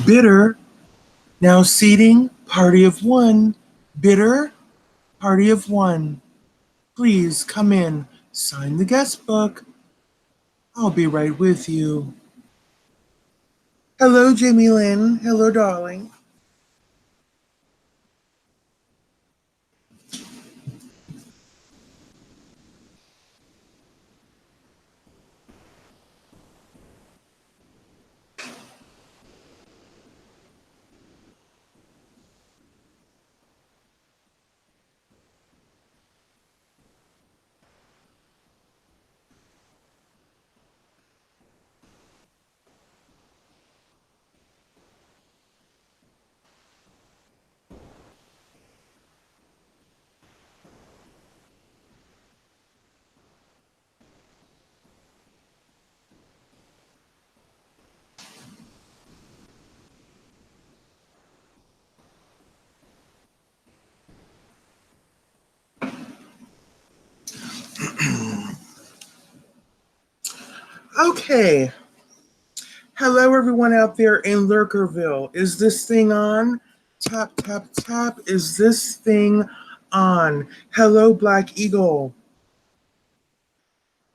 Bitter, now seating, party of one. Bitter, party of one. Please come in, sign the guest book. I'll be right with you. Hello, Jamie Lynn. Hello, darling. Okay. Hello, everyone out there in Lurkerville. Is this thing on? Tap, tap, tap. Is this thing on? Hello, Black Eagle.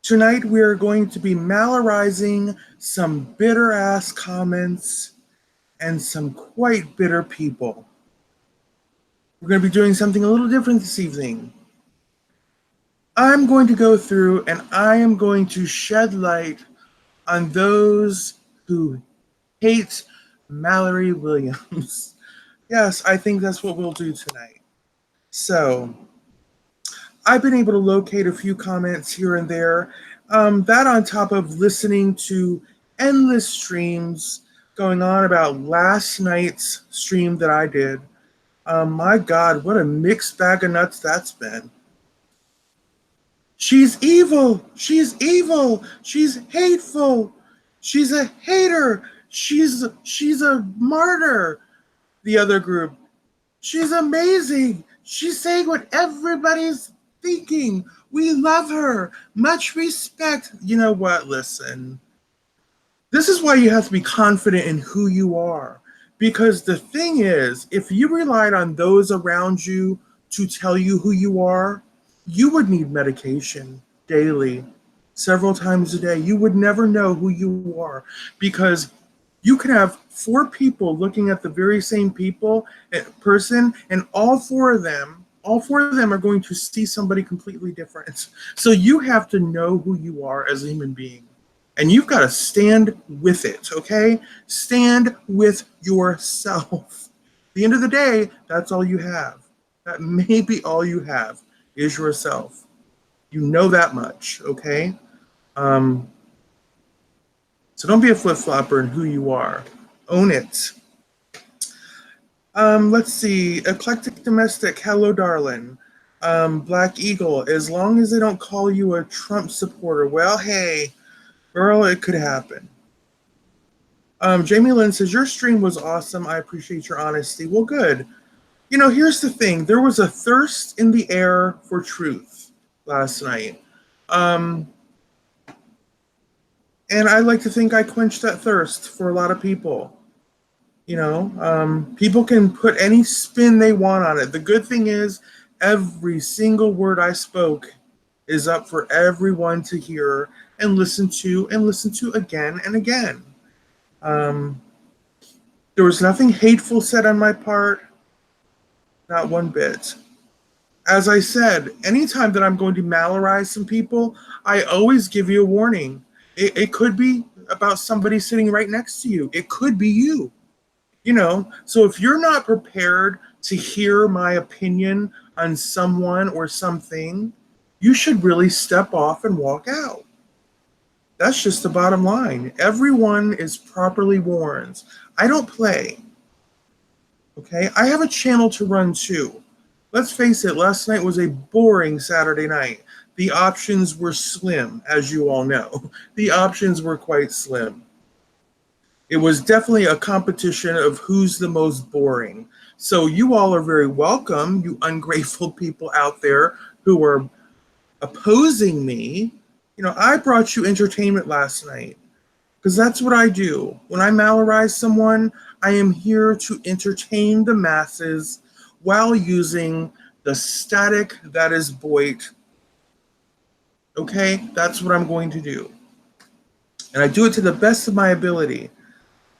Tonight we are going to be Mallerizing some bitter ass comments and some quite bitter people. We're going to be doing something a little different this evening. I'm going to go through and I am going to shed light on those who hate Mallery Williams. Yes, I think that's what we'll do tonight. So, I've been able to locate a few comments here and there. That on top of listening to endless streams going on about last night's stream that I did. My God, what a mixed bag of nuts that's been. She's evil. She's evil. She's hateful. She's a hater. She's a martyr. The other group. She's amazing. She's saying what everybody's thinking. We love her. Much respect. You know what? Listen. This is why you have to be confident in who you are. Because the thing is, if you relied on those around you to tell you who you are, you would need medication daily, several times a day. You would never know who you are because you can have 4 people looking at the very same person, and all four of them are going to see somebody completely different. So you have to know who you are as a human being. And you've got to stand with it, okay? Stand with yourself. At the end of the day, that's all you have. That may be all you have is yourself. You know that much, okay? So don't be a flip-flopper in who you are. Own it. Let's see. Eclectic Domestic, hello, darling. Black Eagle, as long as they don't call you a Trump supporter, well, hey, girl, it could happen. Jamie Lynn says, your stream was awesome. I appreciate your honesty. Well, good. You know, here's the thing. There was a thirst in the air for truth last night. And I like to think I quenched that thirst for a lot of people. You know, people can put any spin they want on it. The good thing is every single word I spoke is up for everyone to hear and listen to again and again. There was nothing hateful said on my part, not one bit. As I said, anytime that I'm going to Mallerize some people, I always give you a warning. It could be about somebody sitting right next to you. It could be you. You know, so if you're not prepared to hear my opinion on someone or something, you should really step off and walk out. That's just the bottom line. Everyone is properly warned. I don't play. Okay? I have a channel to run too. Let's face it, last night was a boring Saturday night. The options were slim, as you all know. The options were quite slim. It was definitely a competition of who's the most boring. So you all are very welcome, you ungrateful people out there who are opposing me. You know, I brought you entertainment last night because that's what I do. When I Mallerize someone, I am here to entertain the masses while using the static that is Boit. Okay, that's what I'm going to do. And I do it to the best of my ability.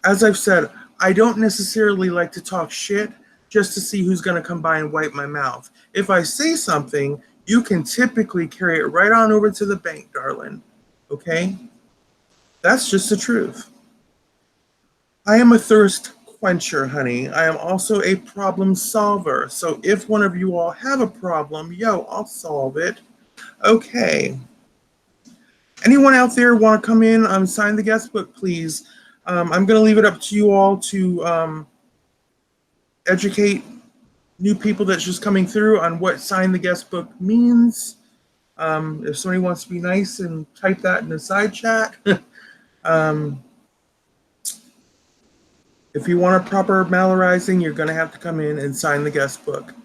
As I've said, I don't necessarily like to talk shit just to see who's going to come by and wipe my mouth. If I say something, you can typically carry it right on over to the bank, darling. Okay? That's just the truth. I am a thirst quencher, honey. I am also a problem solver. So if one of you all have a problem, yo, I'll solve it. Okay. Anyone out there want to come in, sign the guest book, please? I'm going to leave it up to you all to educate new people that's just coming through on what sign the guest book means. If somebody wants to be nice and type that in the side chat. If you want a proper Mallerizing, you're going to have to come in and sign the guest book.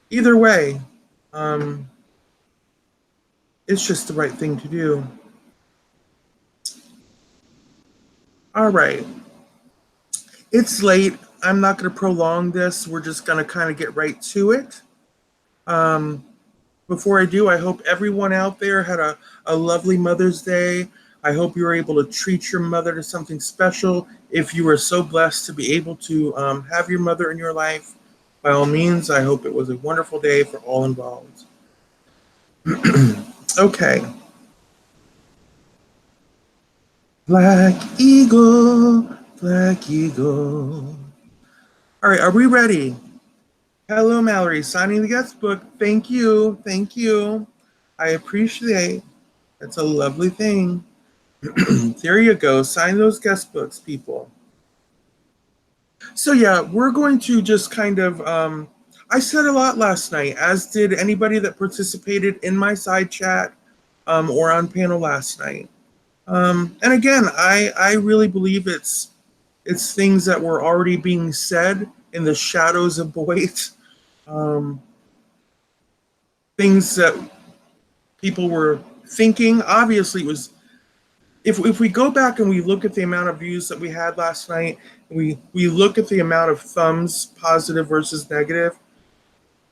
Either way, it's just the right thing to do. All right. It's late. I'm not going to prolong this. We're just going to kind of get right to it. Before I do, I hope everyone out there had a lovely Mother's Day. I hope you were able to treat your mother to something special. If you were so blessed to be able to have your mother in your life, by all means, I hope it was a wonderful day for all involved. Okay. Black Eagle, Black Eagle. All right, are we ready? Hello, Mallery, signing the guest book. Thank you, thank you. I appreciate. It's a lovely thing. There you go. Sign those guest books, people. So yeah, we're going to just kind of. I said a lot last night, as did anybody that participated in my side chat or on panel last night. And again, I really believe it's things that were already being said in the shadows of Boit. Things that people were thinking. Obviously, it was. If we go back and we look at the amount of views that we had last night, we look at the amount of thumbs, positive versus negative,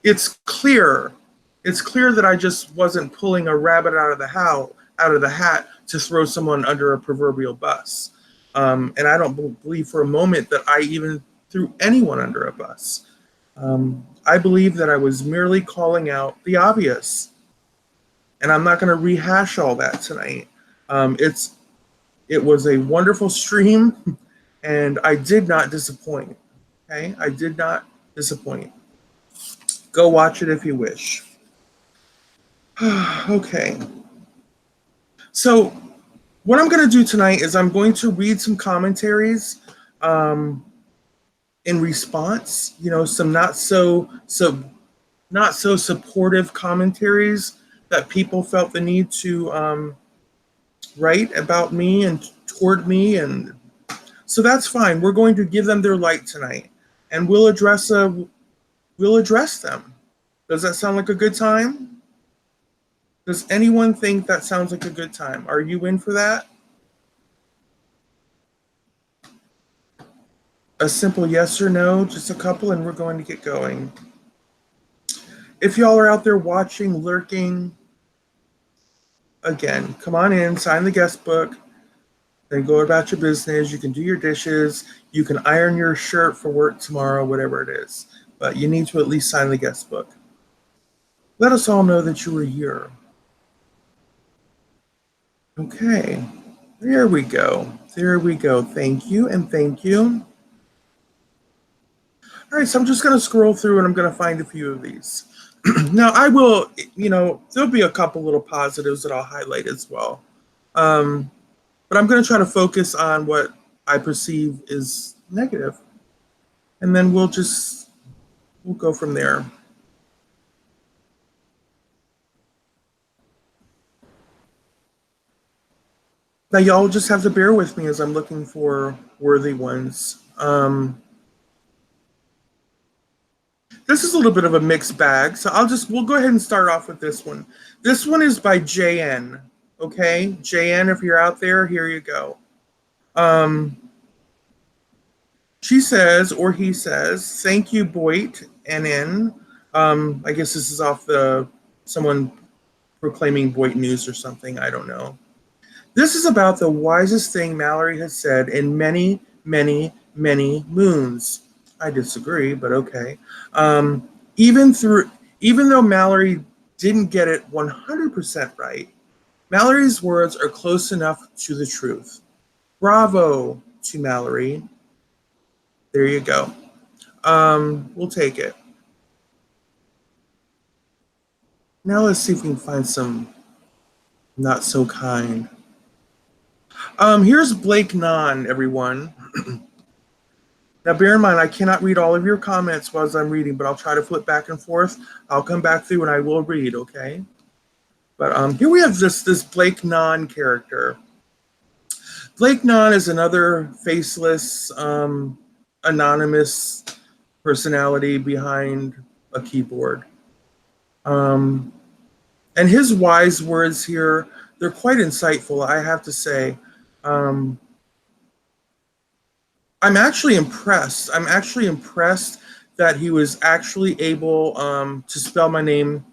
it's clear. It's clear that I just wasn't pulling a rabbit out of the hat to throw someone under a proverbial bus. And I don't believe for a moment that I even threw anyone under a bus. I believe that I was merely calling out the obvious. And I'm not going to rehash all that tonight. It was a wonderful stream, and I did not disappoint. Okay, I did not disappoint. Go watch it if you wish. Okay. So what I'm going to do tonight is I'm going to read some commentaries in response. You know, some not so supportive commentaries that people felt the need to write about me and toward me, and so that's fine. We're going to give them their light tonight, and we'll address them. Does that sound like a good time? Does anyone think that sounds like a good time? Are you in for that? A simple yes or no, just a couple, and we're going to get going. If y'all are out there watching, lurking, again, come on in, sign the guest book, then go about your business. You can do your dishes. You can iron your shirt for work tomorrow, whatever it is. But you need to at least sign the guest book. Let us all know that you were here. Okay, there we go. There we go. Thank you and thank you. All right, so I'm just going to scroll through and I'm going to find a few of these. Now, I will, there'll be a couple little positives that I'll highlight as well. But I'm going to try to focus on what I perceive is negative. And then we'll go from there. Now, y'all just have to bear with me as I'm looking for worthy ones. This is a little bit of a mixed bag, so we'll go ahead and start off with this one. This one is by JN, okay? JN, if you're out there, here you go. She says, or he says, thank you, Boyd, NN. I guess this is off someone proclaiming Boyd News or something. I don't know. This is about the wisest thing Mallery has said in many, many, many moons. I disagree, but okay. Um, even through, even though Mallery didn't get it 100% right, Mallery's words are close enough to the truth. Bravo to Mallery. There you go. We'll take it. Now let's see if we can find some not so kind. Here's Blake Non, everyone. Now, bear in mind, I cannot read all of your comments while I'm reading, but I'll try to flip back and forth. I'll come back through and I will read, okay? But here we have this Blake Non character. Blake Non is another faceless, anonymous personality behind a keyboard. And his wise words here, they're quite insightful, I have to say. I'm actually impressed. I'm actually impressed that he was actually able to spell my name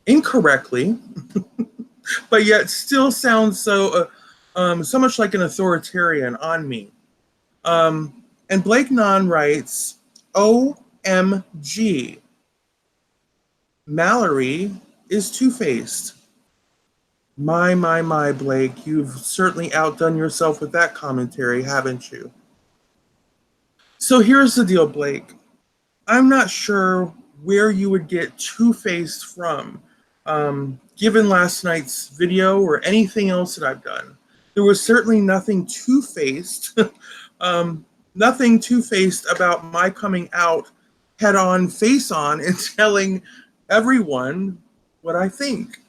incorrectly, but yet still sounds so much like an authoritarian on me. And Blake Non writes, OMG, Mallery is two-faced. My, Blake, you've certainly outdone yourself with that commentary, haven't you? So here's the deal, Blake. I'm not sure where you would get two-faced from, given last night's video or anything else that I've done. There was certainly nothing two-faced, nothing two-faced about my coming out head-on, face-on, and telling everyone what I think.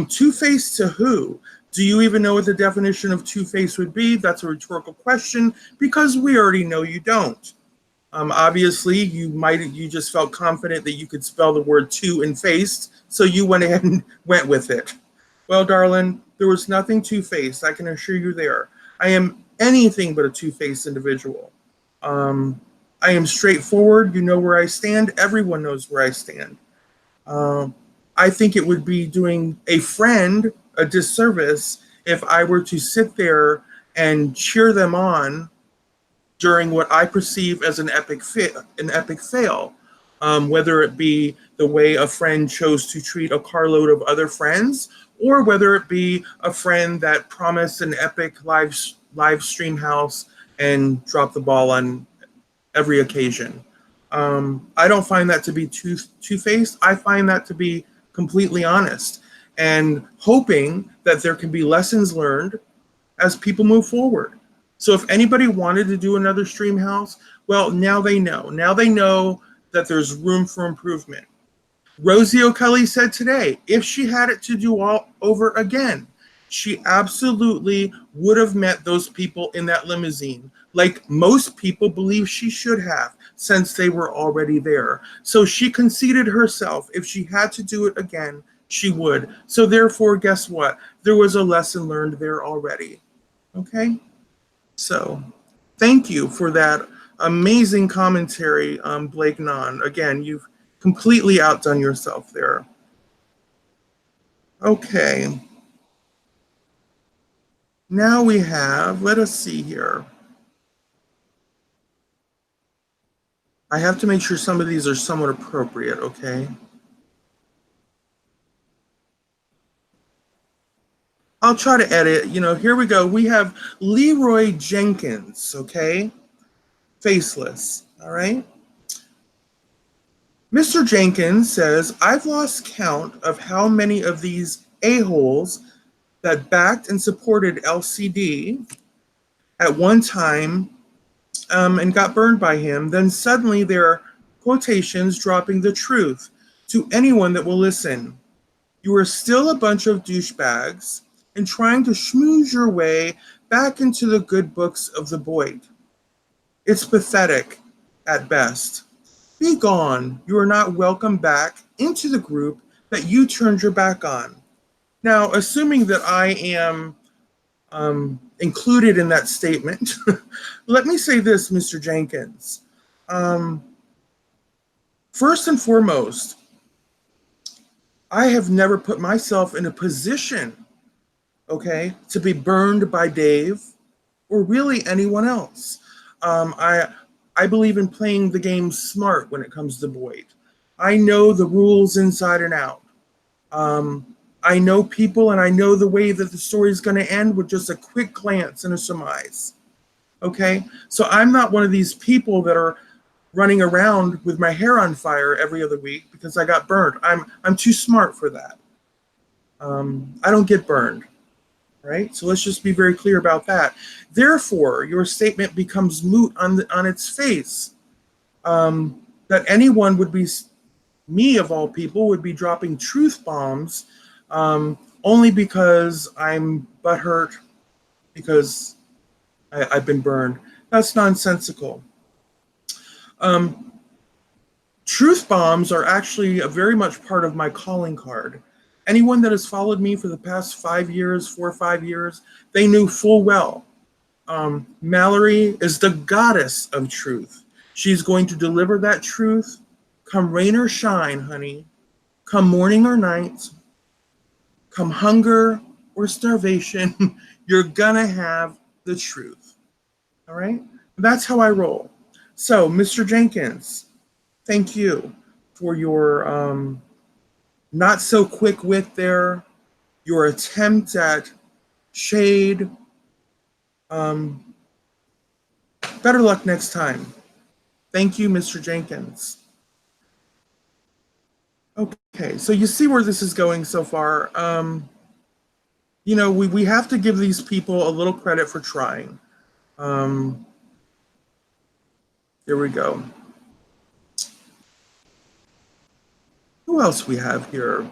Two-faced to who? Do you even know what the definition of two-faced would be? That's a rhetorical question because we already know you don't. Obviously, you just felt confident that you could spell the word two and faced, so you went ahead and went with it. Well, darling, there was nothing two-faced. I can assure you there. I am anything but a two-faced individual. I am straightforward. You know where I stand. Everyone knows where I stand. I think it would be doing a friend a disservice if I were to sit there and cheer them on during what I perceive as an epic fail, whether it be the way a friend chose to treat a carload of other friends, or whether it be a friend that promised an epic live stream house and dropped the ball on every occasion. I don't find that to be two-faced. I find that to be completely honest and hoping that there can be lessons learned as people move forward. So if anybody wanted to do another stream house, well, now they know. Now they know that there's room for improvement. Rosie O'Kelly said today, if she had it to do all over again, she absolutely would have met those people in that limousine, like most people believe she should have, since they were already there. So she conceded herself. If she had to do it again, she would. So therefore, guess what? There was a lesson learned there already. Okay? So thank you for that amazing commentary, Blake Non. Again, you've completely outdone yourself there. Okay. Now we have, let us see here. I have to make sure some of these are somewhat appropriate, okay? I'll try to edit. Here we go. We have Leroy Jenkins, okay? Faceless, all right? Mr. Jenkins says, I've lost count of how many of these a-holes that backed and supported LCD at one time and got burned by him. Then suddenly there are quotations dropping the truth to anyone that will listen. You are still a bunch of douchebags and trying to schmooze your way back into the good books of the Boyd. It's pathetic at best. Be gone. You are not welcome back into the group that you turned your back on. Now, assuming that I am included in that statement. Let me say this, Mr. Jenkins. First and foremost, I have never put myself in a position, okay, to be burned by Dave or really anyone else. I believe in playing the game smart when it comes to Boyd. I know the rules inside and out. I know people and I know the way that the story is going to end with just a quick glance and a surmise. Okay? So I'm not one of these people that are running around with my hair on fire every other week because I got burned. I'm too smart for that. I don't get burned. Right? So let's just be very clear about that. Therefore, your statement becomes moot on its face. That anyone would be, me of all people, would be dropping truth bombs only because I'm butthurt because I've been burned. That's nonsensical. Truth bombs are actually a very much part of my calling card. Anyone that has followed me for the past 5 years, 4 or 5 years, they knew full well Mallery is the goddess of truth. She's going to deliver that truth come rain or shine, honey, come morning or night, come hunger or starvation. You're gonna have the truth. All right? That's how I roll. So, Mr. Jenkins, thank you for your not so quick wit there, your attempt at shade. Better luck next time. Thank you, Mr. Jenkins. Okay, so you see where this is going so far. You know, we have to give these people a little credit for trying. Here we go. Who else we have here?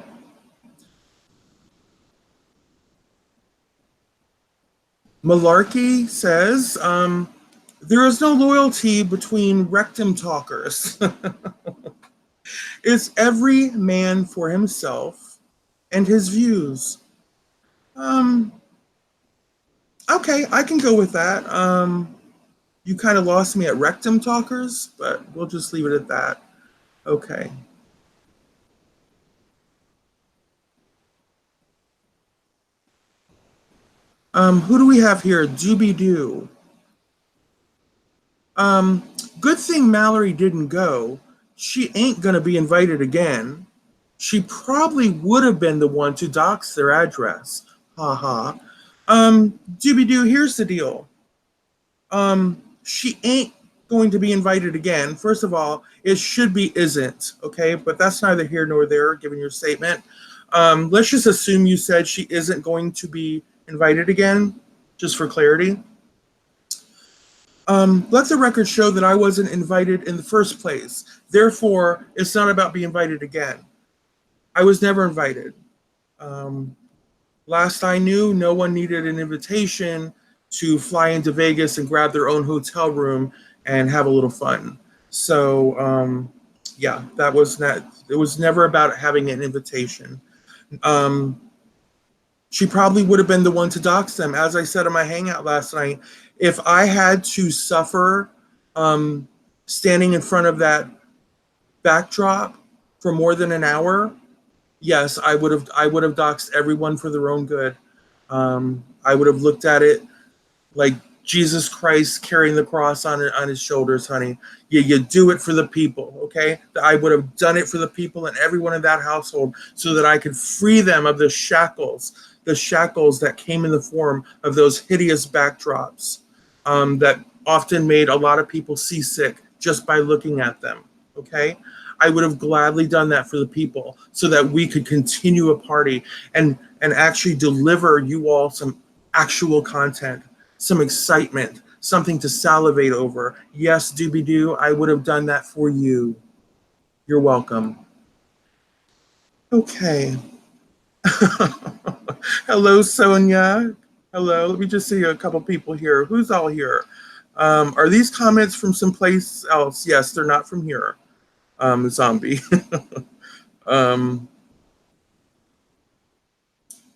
Malarkey says, there is no loyalty between rectum talkers. It's every man for himself and his views. Okay, I can go with that. You kind of lost me at rectum talkers, but we'll just leave it at that. Okay. Who do we have here? Doobie-doo. Good thing Mallery didn't go. She ain't gonna be invited again. She probably would have been the one to dox their address. Ha ha. Doobie-doo, here's the deal. She ain't going to be invited again. First of all, it should be isn't, okay? But that's neither here nor there, given your statement. Let's just assume you said she isn't going to be invited again, just for clarity. Let the record show that I wasn't invited in the first place. Therefore, it's not about being invited again. I was never invited. Last I knew, no one needed an invitation to fly into Vegas and grab their own hotel room and have a little fun. So, yeah, that was not. It was never about having an invitation. She probably would have been the one to dox them. As I said in my hangout last night, if I had to suffer standing in front of that backdrop for more than an hour, yes, I would have doxed everyone for their own good. I would have looked at it like Jesus Christ carrying the cross on his shoulders, honey. You do it for the people, okay? I would have done it for the people and everyone in that household so that I could free them of the shackles that came in the form of those hideous backdrops that often made a lot of people seasick just by looking at them, okay? I would have gladly done that for the people so that we could continue a party and actually deliver you all some actual content, some excitement, something to salivate over. Yes, Doobie-doo, I would have done that for you. You're welcome. Okay. Hello, Sonia. Hello. Let me just see a couple people here. Who's all here? Are these comments from someplace else? Yes, they're not from here. Zombie.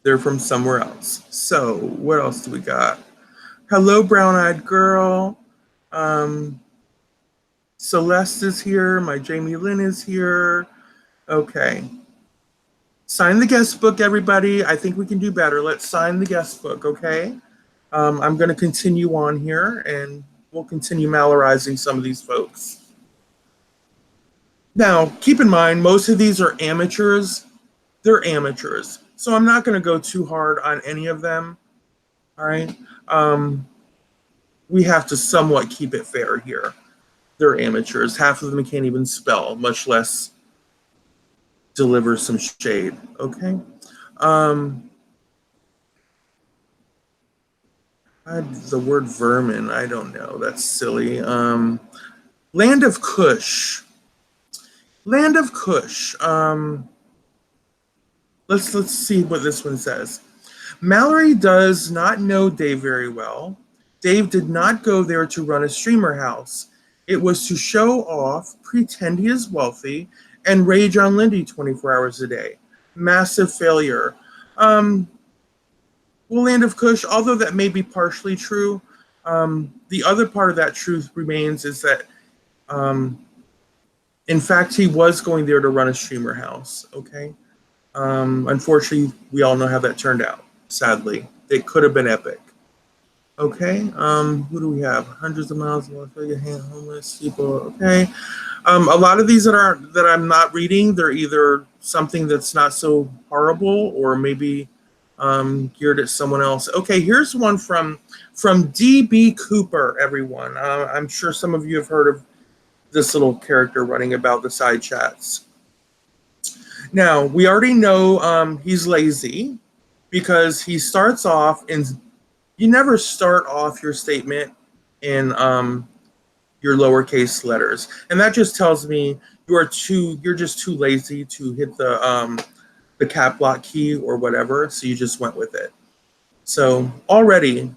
They're from somewhere else. So what else do we got? Hello, brown-eyed girl. Um, Celeste is here. My Jamie Lynn is here. Okay. Sign the guest book, everybody. I think we can do better. Let's sign the guest book, okay? I'm going to continue on here, and we'll continue Mallerizing some of these folks. Now, keep in mind, most of these are amateurs. They're amateurs. So I'm not going to go too hard on any of them, all right? We have to somewhat keep it fair here. They're amateurs. Half of them can't even spell, much less deliver some shade, okay? The word vermin, I don't know. That's silly. Land of Kush. Land of Kush. Let's see what this one says. Mallery does not know Dave very well. Dave did not go there to run a streamer house. It was to show off, pretend he is wealthy, and rage on Lindy 24 hours a day. Massive failure. Well, Land of Kush, although that may be partially true, the other part of that truth remains is that, in fact, he was going there to run a streamer house, okay? Unfortunately, we all know how that turned out, sadly. It could have been epic. Okay, who do we have? Hundreds of miles of homeless people, okay. A lot of these that I'm not reading, they're either something that's not so horrible or maybe geared at someone else. Okay, here's one from DB Cooper, everyone. I'm sure some of you have heard of this little character running about the side chats. Now, we already know he's lazy because he starts off in, you never start off your statement in your lowercase letters. And that just tells me you're just too lazy to hit the cap lock key or whatever, so you just went with it. So already,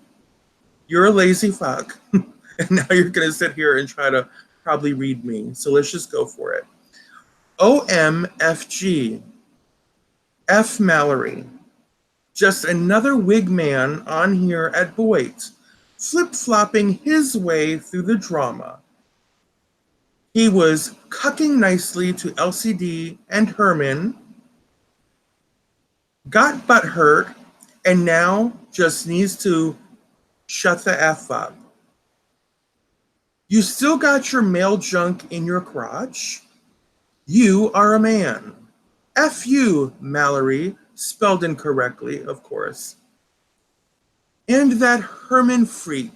you're a lazy fuck, and now you're gonna sit here and try to probably read me. So let's just go for it. OMFG. F. Mallery. Just another wig man on here at Boyd, flip-flopping his way through the drama. He was cucking nicely to LCD and Herman, got butthurt, and now just needs to shut the F up. You still got your male junk in your crotch? You are a man. F you, Mallery, spelled incorrectly, of course. And that Herman freak.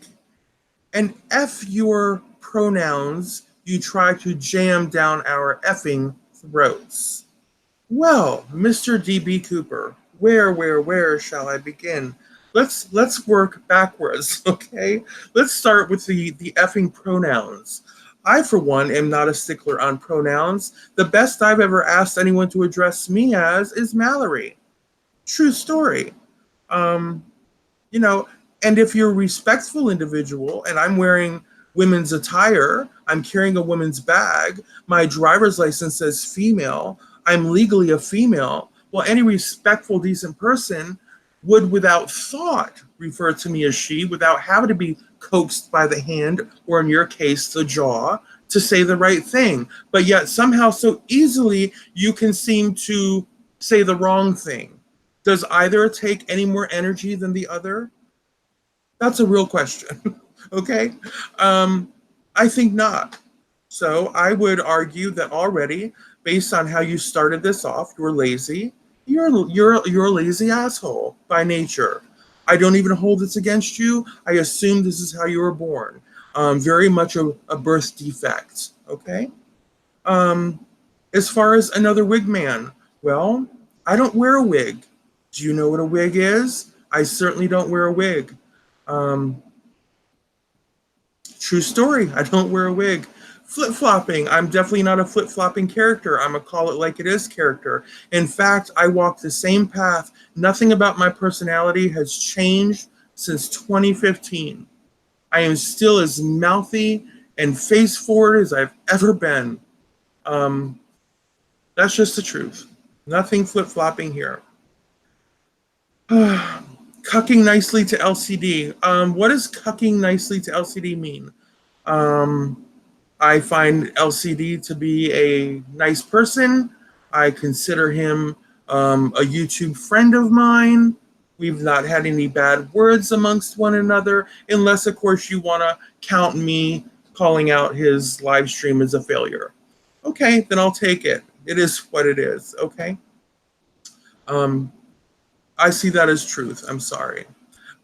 And F your pronouns you try to jam down our effing throats. Well, Mr. D.B. Cooper, where shall I begin? Let's work backwards, okay? Let's start with the effing pronouns. I, for one, am not a stickler on pronouns. The best I've ever asked anyone to address me as is Mallery. True story. You know, and if you're a respectful individual and I'm wearing women's attire, I'm carrying a woman's bag, my driver's license says female, I'm legally a female, well, any respectful, decent person would without thought refer to me as she without having to be coaxed by the hand, or in your case, the jaw, to say the right thing. But yet somehow so easily you can seem to say the wrong thing. Does either take any more energy than the other? That's a real question, okay? I think not. So I would argue that already, based on how you started this off, you're lazy. You're a lazy asshole by nature. I don't even hold this against you. I assume this is how you were born. Very much a birth defect, okay? As far as another wig man, well, I don't wear a wig. Do you know what a wig is? I certainly don't wear a wig. True story, I don't wear a wig. Flip-flopping, I'm definitely not a flip-flopping character. I'm a call it like it is character. In fact, I walk the same path. Nothing about my personality has changed since 2015. I am still as mouthy and face-forward as I've ever been. That's just the truth. Nothing flip-flopping here. Cucking nicely to LCD. What does cucking nicely to LCD mean? Um, I find LCD to be a nice person. I consider him a YouTube friend of mine. We've not had any bad words amongst one another, unless, of course, you want to count me calling out his live stream as a failure. Okay, then I'll take it. It is what it is. Okay. Um, I see that as truth. I'm sorry.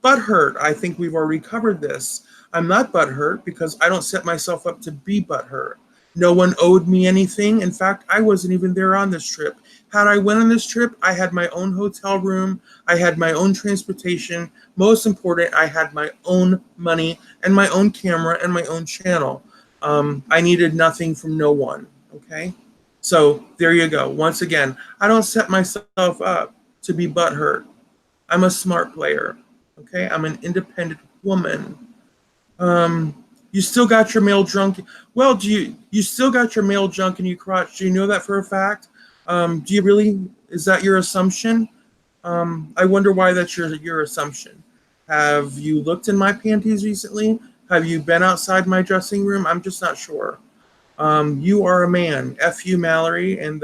Butthurt, I think we've already covered this. I'm not butthurt because I don't set myself up to be butthurt. No one owed me anything. In fact, I wasn't even there on this trip. Had I went on this trip, I had my own hotel room, I had my own transportation. Most important, I had my own money and my own camera and my own channel. I needed nothing from no one. Okay, so there you go. Once again, I don't set myself up to be butthurt. I'm a smart player. Okay, I'm an independent woman. You still got your male junk. Well, you still got your male junk in your crotch? Do you know that for a fact? Do you really? Is that your assumption? I wonder why that's your assumption. Have you looked in my panties recently? Have you been outside my dressing room? I'm just not sure. You are a man. F you, Mallery, and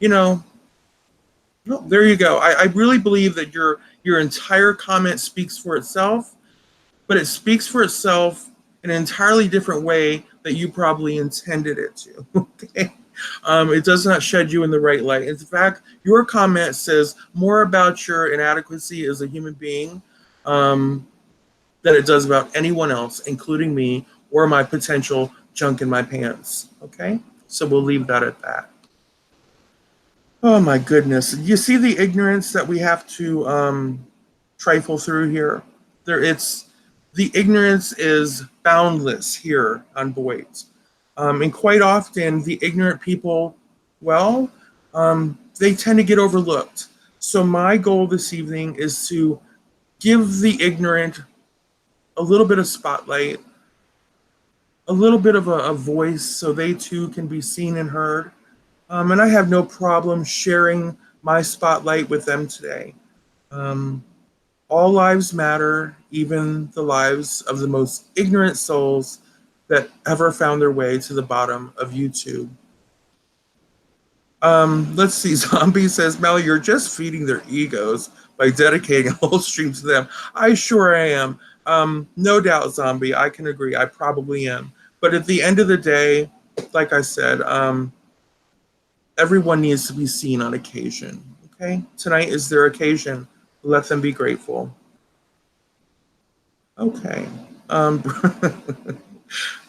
you know, no, there you go. I really believe that your entire comment speaks for itself, but it speaks for itself in an entirely different way that you probably intended it to. Okay. It does not shed you in the right light. In fact, your comment says more about your inadequacy as a human being than it does about anyone else, including me or my potential junk in my pants. Okay? So we'll leave that at that. Oh my goodness. You see the ignorance that we have to trifle through here? The ignorance is boundless here on Boyd's. And quite often the ignorant people, well, they tend to get overlooked. So my goal this evening is to give the ignorant a little bit of spotlight, a little bit of a voice so they too can be seen and heard. And I have no problem sharing my spotlight with them today. Um, all lives matter, even the lives of the most ignorant souls that ever found their way to the bottom of YouTube. Let's see. Zombie says, Mel, you're just feeding their egos by dedicating a whole stream to them. I sure am. No doubt, Zombie. I can agree. I probably am. But at the end of the day, like I said, everyone needs to be seen on occasion. Okay? Tonight is their occasion. Let them be grateful. Okay.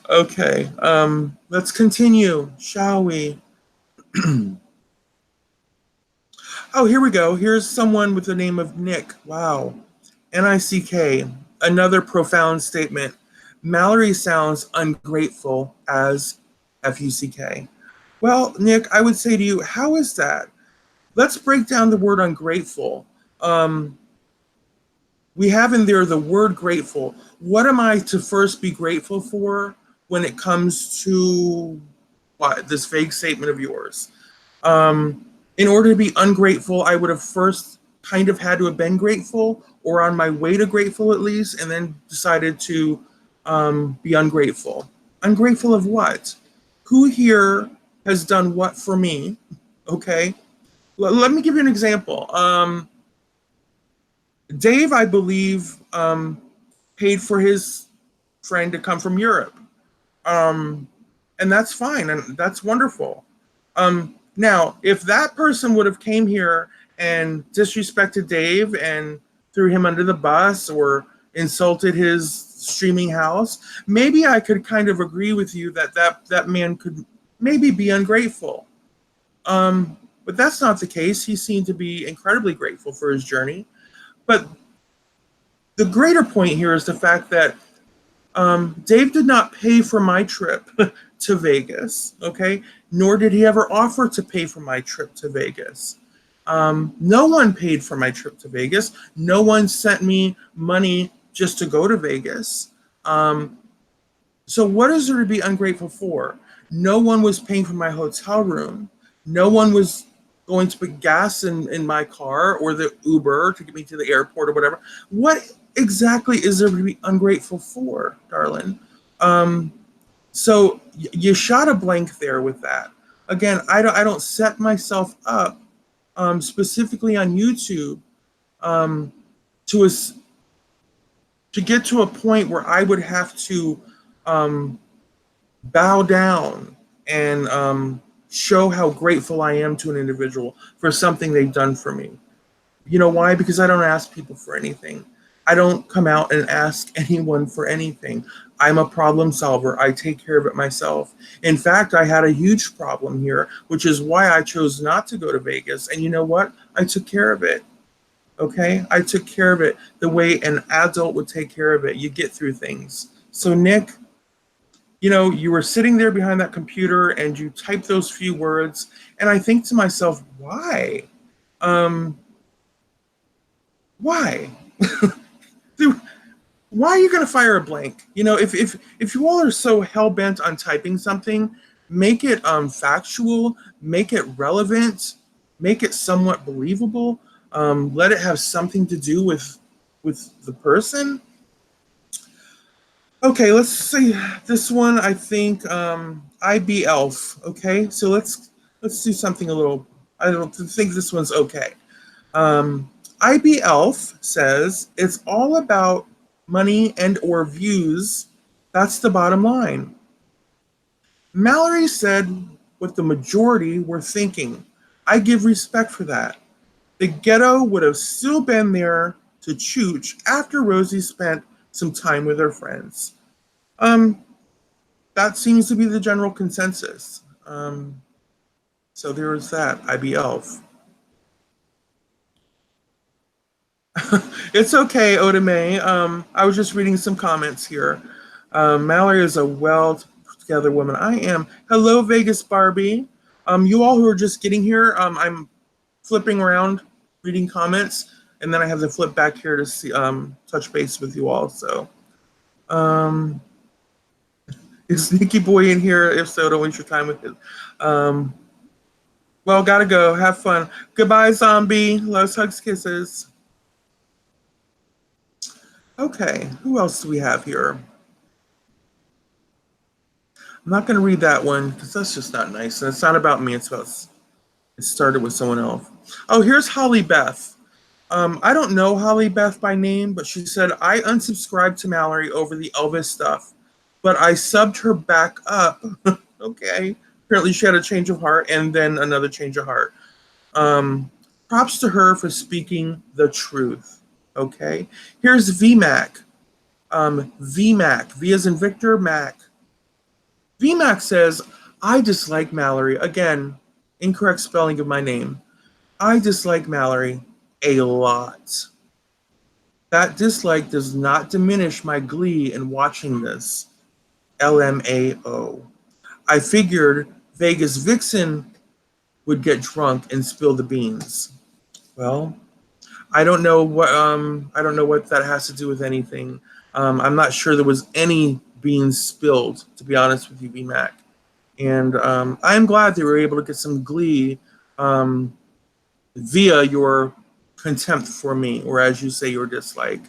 Okay. Let's continue, shall we? Oh, here we go. Here's someone with the name of Nick. Wow. Nick. Another profound statement. Mallery sounds ungrateful as Fuck. Well, Nick, I would say to you, how is that? Let's break down the word ungrateful. We have in there the word grateful. What am I to first be grateful for when it comes to what this vague statement of yours? In order to be ungrateful, I would have first kind of had to have been grateful or on my way to grateful at least, and then decided to be ungrateful. Ungrateful of what? Who here has done what for me? Okay. Let me give you an example. Dave, I believe, paid for his friend to come from Europe. And that's fine, and that's wonderful. Now, if that person would have came here and disrespected Dave and threw him under the bus or insulted his streaming house, maybe I could kind of agree with you that man could maybe be ungrateful. But that's not the case. He seemed to be incredibly grateful for his journey. But the greater point here is the fact that Dave did not pay for my trip to Vegas, okay? Nor did he ever offer to pay for my trip to Vegas. No one paid for my trip to Vegas. No one sent me money just to go to Vegas. So what is there to be ungrateful for? No one was paying for my hotel room. No one was going to put gas in my car or the Uber to get me to the airport or whatever. What exactly is there to be ungrateful for, darling? Um, so you shot a blank there with that. Again, I don't set myself up specifically on YouTube um, to a, to get to a point where I would have to um, bow down and show how grateful I am to an individual for something they've done for me. You know why? Because I don't ask people for anything. I don't come out and ask anyone for anything. I'm a problem solver. I take care of it myself. In fact, I had a huge problem here, which is why I chose not to go to Vegas. And you know what? I took care of it. Okay? I took care of it the way an adult would take care of it. You get through things. So, Nick, you were sitting there behind that computer and you typed those few words. And I think to myself, why? Um, why? Why are you going to fire a blank? If you all are so hell bent on typing something, make it factual, make it relevant, make it somewhat believable. Let it have something to do with the person. Okay, let's see this one. I think IB Elf. Okay, so let's do something a little. I don't think this one's okay. IB Elf says it's all about money and or views. That's the bottom line. Mallery said what the majority were thinking. I give respect for that. The ghetto would have still been there to chooch after Rosie spent some time with her friends. Um, that seems to be the general consensus. So there is that. IB Elf. It's okay, Otame. I was just reading some comments here. Mallery is a well together woman. I am. Hello, Vegas Barbie. You all who are just getting here, I'm flipping around, reading comments, and then I have to flip back here to see touch base with you all. So, is Sneaky Boy in here? If so, don't waste your time with it. Well, gotta go. Have fun. Goodbye, zombie. Loves, hugs, kisses. Okay, who else do we have here? I'm not going to read that one because that's just not nice. And it's not about me. It started with someone else. Oh, here's Holly Beth. I don't know Holly Beth by name, but she said, I unsubscribed to Mallery over the Elvis stuff, but I subbed her back up. Okay. Apparently she had a change of heart and then another change of heart. Props to her for speaking the truth. Okay. Here's VMAC. VMAC. V as in Victor, Mac. VMAC says, I dislike Mallery. Again, incorrect spelling of my name. I dislike Mallery a lot. That dislike does not diminish my glee in watching this. LMAO. I figured Vegas Vixen would get drunk and spill the beans. Well, I don't know what that has to do with anything. I'm not sure there was any beans spilled, to be honest with you, VMAC. And I'm glad they were able to get some glee via your contempt for me, or as you say, your dislike.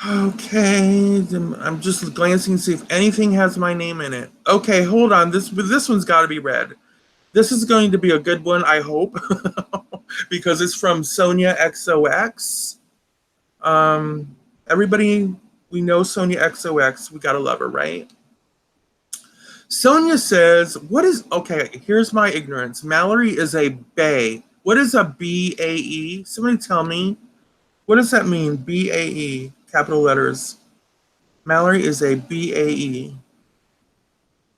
Okay, I'm just glancing to see if anything has my name in it. Okay, hold on. This one's got to be read. This is going to be a good one, I hope, because it's from Sonia XOX. Everybody, we know Sonia XOX. We gotta love her, right? Sonia says, okay, here's my ignorance. Mallery is a bae. What is a BAE? Somebody tell me. What does that mean? BAE, capital letters. Mallery is a BAE.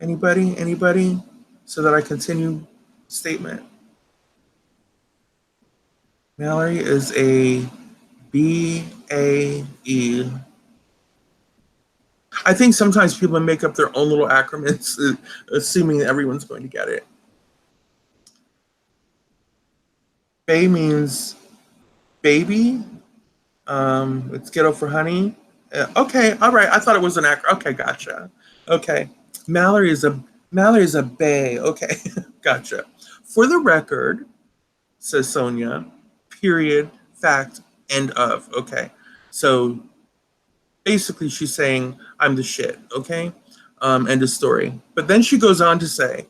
Anybody? So that I continue statement. Mallery is a BAE. I think sometimes people make up their own little acronyms, assuming that everyone's going to get it. Bae means baby. It's ghetto for honey. Okay, all right. I thought it was an acronym. Okay, gotcha. Okay, Mallery is a Mallory's a bae. Okay, gotcha. For the record, says Sonia, period, fact, end of. Okay. So basically she's saying, I'm the shit. Okay. End of story. But then she goes on to say,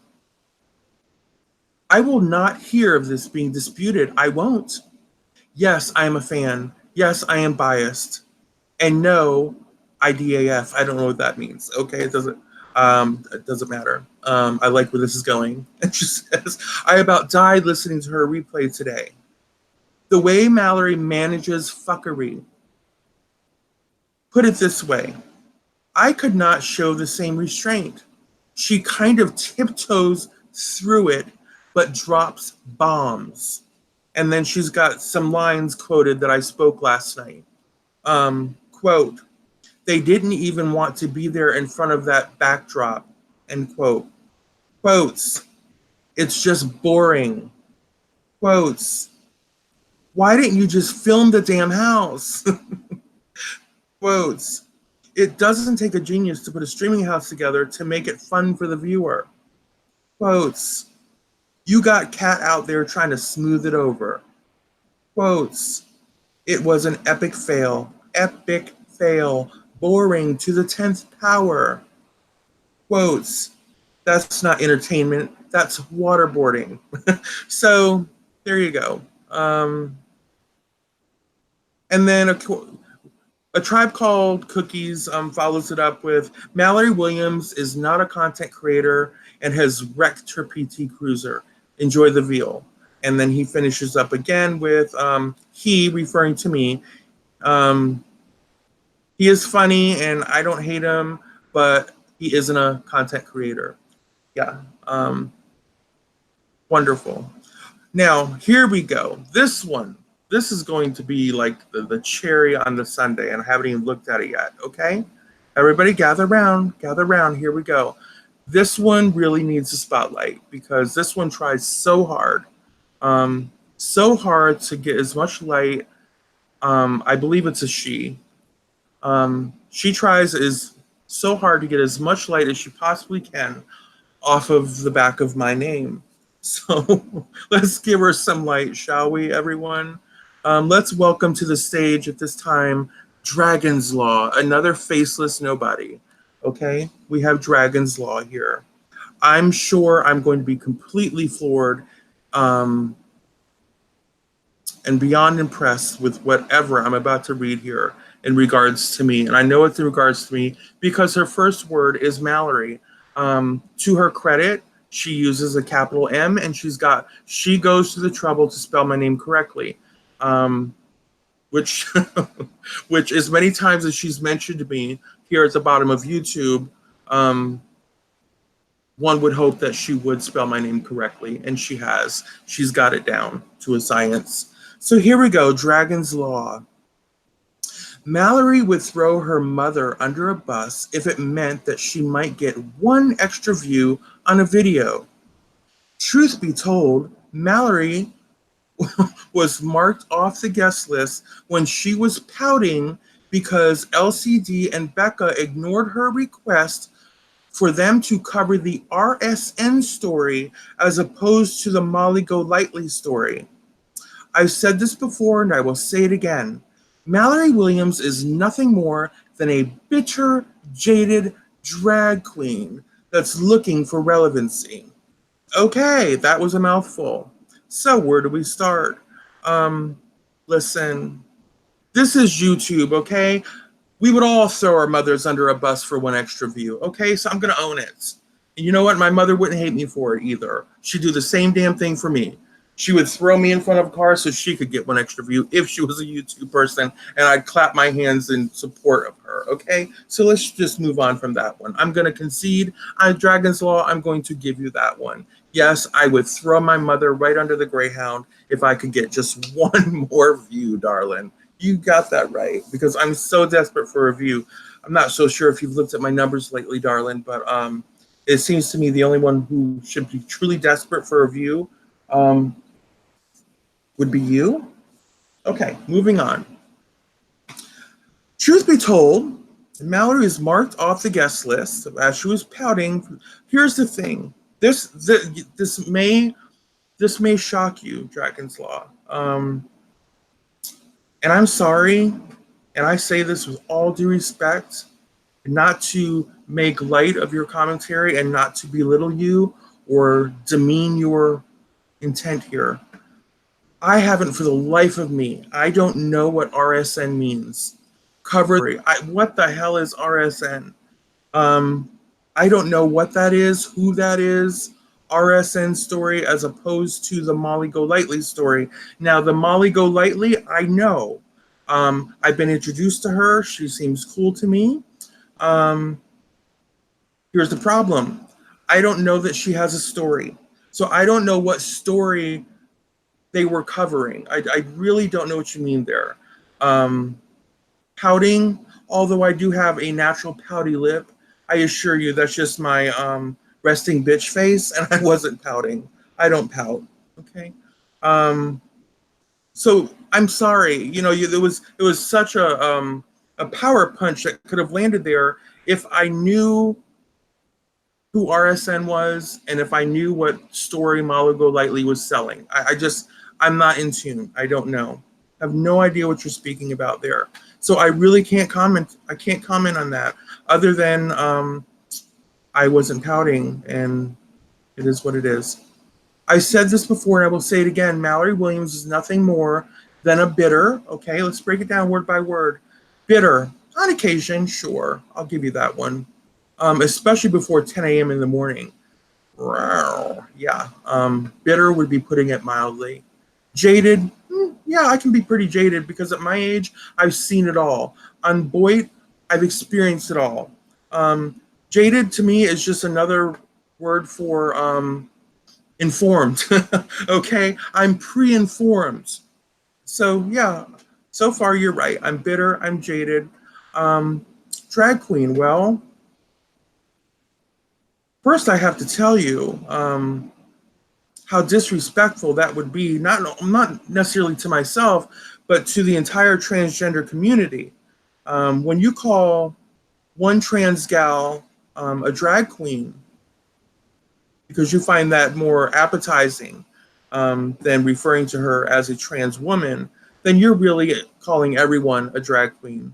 I will not hear of this being disputed. I won't. Yes, I am a fan. Yes, I am biased. And no, IDAF. I don't know what that means. Okay, it doesn't matter. I like where this is going. And she says, I about died listening to her replay today. The way Mallery manages fuckery. Put it this way, I could not show the same restraint. She kind of tiptoes through it, but drops bombs. And then she's got some lines quoted that I spoke last night. Quote, they didn't even want to be there in front of that backdrop, end quote. Quotes, it's just boring. Quotes, why didn't you just film the damn house? Quotes, it doesn't take a genius to put a streaming house together to make it fun for the viewer. Quotes, you got Cat out there trying to smooth it over. Quotes, it was an epic fail, boring to the 10th power. Quotes, that's not entertainment, that's waterboarding. So there you go. And then a Tribe Called Cookies follows it up with, Mallery Williams is not a content creator and has wrecked her PT Cruiser. Enjoy the veal. And then he finishes up again with, he, referring to me, he is funny and I don't hate him, but he isn't a content creator. Yeah, wonderful. Now, here we go. This is going to be like the cherry on the sundae, and I haven't even looked at it yet, okay? Everybody gather around, here we go. This one really needs a spotlight because this one tries so hard to get as much light. I believe it's a she. She tries so hard to get as much light as she possibly can off of the back of my name. So let's give her some light, shall we, everyone? Let's welcome to the stage at this time, Dragon's Law, another faceless nobody. Okay, we have Dragon's Law here. I'm sure I'm going to be completely floored and beyond impressed with whatever I'm about to read here in regards to me. And I know it's in regards to me because her first word is Mallery. To her credit, she uses a capital M and she goes to the trouble to spell my name correctly. Which as many times as she's mentioned me here at the bottom of YouTube, one would hope that she would spell my name correctly, and she has. She's got it down to a science. So here we go, Dragon's Law. Mallery would throw her mother under a bus if it meant that she might get one extra view on a video. Truth be told, Mallery was marked off the guest list when she was pouting because LCD and Becca ignored her request for them to cover the RSN story as opposed to the Molly Golightly story. I've said this before and I will say it again. Mallery Williams is nothing more than a bitter, jaded drag queen that's looking for relevancy. Okay, that was a mouthful. So where do we start? Listen, this is YouTube, okay? We would all throw our mothers under a bus for one extra view, okay? So I'm gonna own it. And you know what? My mother wouldn't hate me for it either. She'd do the same damn thing for me. She would throw me in front of a car so she could get one extra view if she was a YouTube person, and I'd clap my hands in support of her, okay? So let's just move on from that one. I'm gonna concede on Dragon's Law, I'm going to give you that one. Yes, I would throw my mother right under the Greyhound if I could get just one more view, darling. You got that right, because I'm so desperate for a view. I'm not so sure if you've looked at my numbers lately, darling, but it seems to me the only one who should be truly desperate for a view would be you. Okay, moving on. Truth be told, And Mallery is marked off the guest list as she was pouting. Here's the thing. This may shock you, Dragon's Law. And I'm sorry, and I say this with all due respect, not to make light of your commentary and not to belittle you or demean your intent here. I haven't for the life of me. I don't know what RSN means. What the hell is RSN? Um, I don't know what that is, who that is. RSN story as opposed to the Molly Golightly story. Now, the Molly Golightly, I know. I've been introduced to her. She seems cool to me. Um, Here's the problem. I don't know that she has a story. So I don't know what story they were covering. I really don't know what you mean there. Um, Pouting, although I do have a natural pouty lip, I assure you that's just my resting bitch face, and I wasn't pouting. I don't pout. Okay. Um, so I'm sorry. It was such a power punch that could have landed there if I knew who RSN was and if I knew what story Malo Golightly was selling. I'm not in tune. I don't know. I have no idea what you're speaking about there. So I really can't comment. I can't comment on that other than I wasn't pouting, and it is what it is. I said this before and I will say it again. Mallery Williams is nothing more than a bidder. Okay, let's break it down word by word. Bidder, on occasion, sure, I'll give you that one. Especially before 10 a.m. in the morning. Yeah, bitter would be putting it mildly. Jaded, yeah, I can be pretty jaded because at my age, I've seen it all. On Boyd, I've experienced it all. Jaded to me is just another word for informed. Okay, I'm pre-informed. So yeah, so far you're right. I'm bitter. I'm jaded. Um, Drag queen. Well, first I have to tell you how disrespectful that would be. Not necessarily to myself, but to the entire transgender community. When you call one trans gal a drag queen, because you find that more appetizing than referring to her as a trans woman, then you're really calling everyone a drag queen.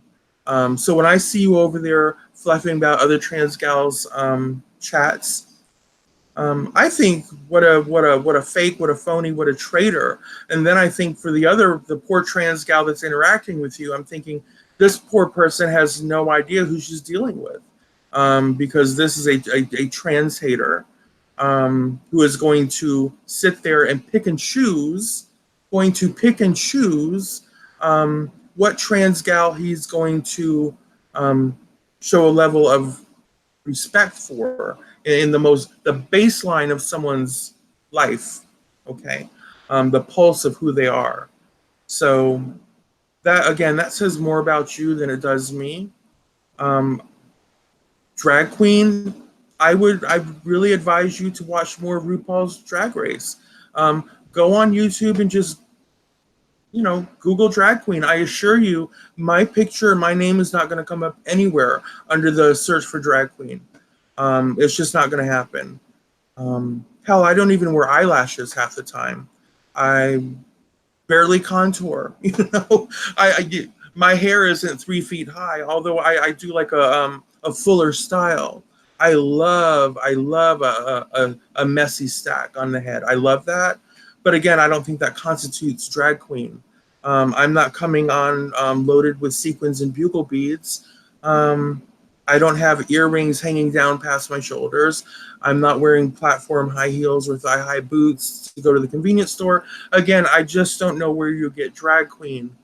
So when I see you over there fluffing about other trans gals chats, I think what a fake, what a phony, what a traitor. And then I think for the poor trans gal that's interacting with you, I'm thinking this poor person has no idea who she's dealing with, because this is a trans hater who is going to sit there and pick and choose what trans gal he's going to show a level of respect for in the baseline of someone's life. Okay, the pulse of who they are. So that says more about you than it does me. um, Drag queen, I really advise you to watch more of RuPaul's Drag Race. Go on YouTube and just Google drag queen. I assure you, my picture, my name is not going to come up anywhere under the search for drag queen. It's just not going to happen. Hell, I don't even wear eyelashes half the time. I barely contour. My hair isn't 3 feet high, although I do like a fuller style. I love a messy stack on the head. I love that. But again, I don't think that constitutes drag queen. I'm not coming on loaded with sequins and bugle beads. I don't have earrings hanging down past my shoulders. I'm not wearing platform high heels or thigh high boots to go to the convenience store. Again, I just don't know where you get drag queen.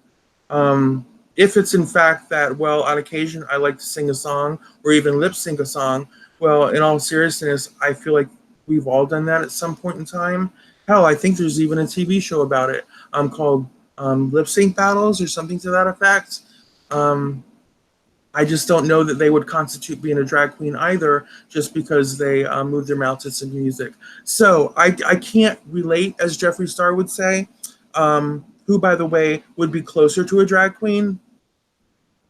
If it's in fact that, well, on occasion I like to sing a song or even lip sync a song, well, in all seriousness, I feel like we've all done that at some point in time. Hell, I think there's even a TV show about it called Lip Sync Battles or something to that effect. I just don't know that they would constitute being a drag queen either, just because they move their mouth to some music. So I can't relate, as Jeffree Star would say, who, by the way, would be closer to a drag queen.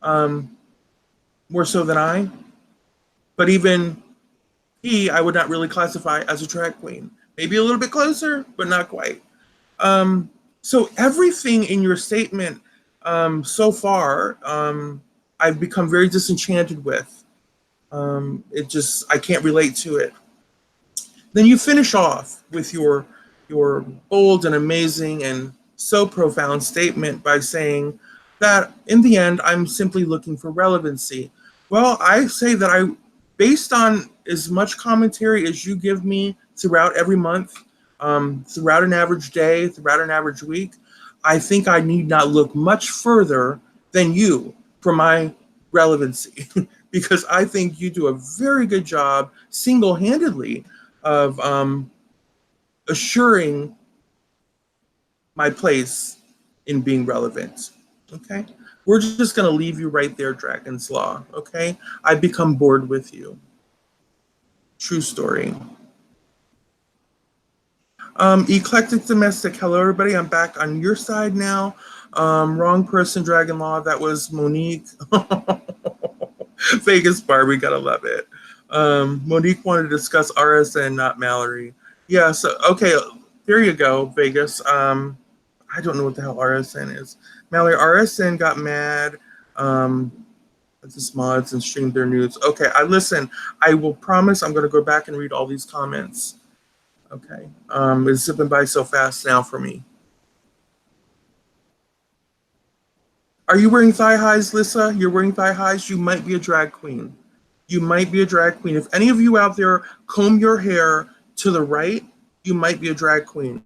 Um, more so than I. But even he, I would not really classify as a drag queen. Maybe a little bit closer, but not quite. Um, so everything in your statement so far, I've become very disenchanted with. It just I can't relate to it. Then you finish off with your bold and amazing and so profound statement by saying that in the end I'm simply looking for relevancy. Well, I say that based on as much commentary as you give me throughout every month, throughout an average day, throughout an average week, I think I need not look much further than you for my relevancy. Because I think you do a very good job single handedly of assuring my place in being relevant. Okay? We're just going to leave you right there, Dragon's Law. Okay? I've become bored with you. True story. Eclectic Domestic. Hello, everybody. I'm back on your side now. Wrong person, Dragon Law. That was Monique. Vegas Barbie. Gotta love it. Monique wanted to discuss RSN, not Mallery. Yeah, so, okay, there you go, Vegas. I don't know what the hell RSN is. Mallery, RSN got mad at the mods and streamed their nudes. Okay, listen. I will promise I'm going to go back and read all these comments. Okay, it's zipping by so fast now for me. Are you wearing thigh highs, Lissa? You're wearing thigh highs? You might be a drag queen. You might be a drag queen. If any of you out there comb your hair to the right, you might be a drag queen.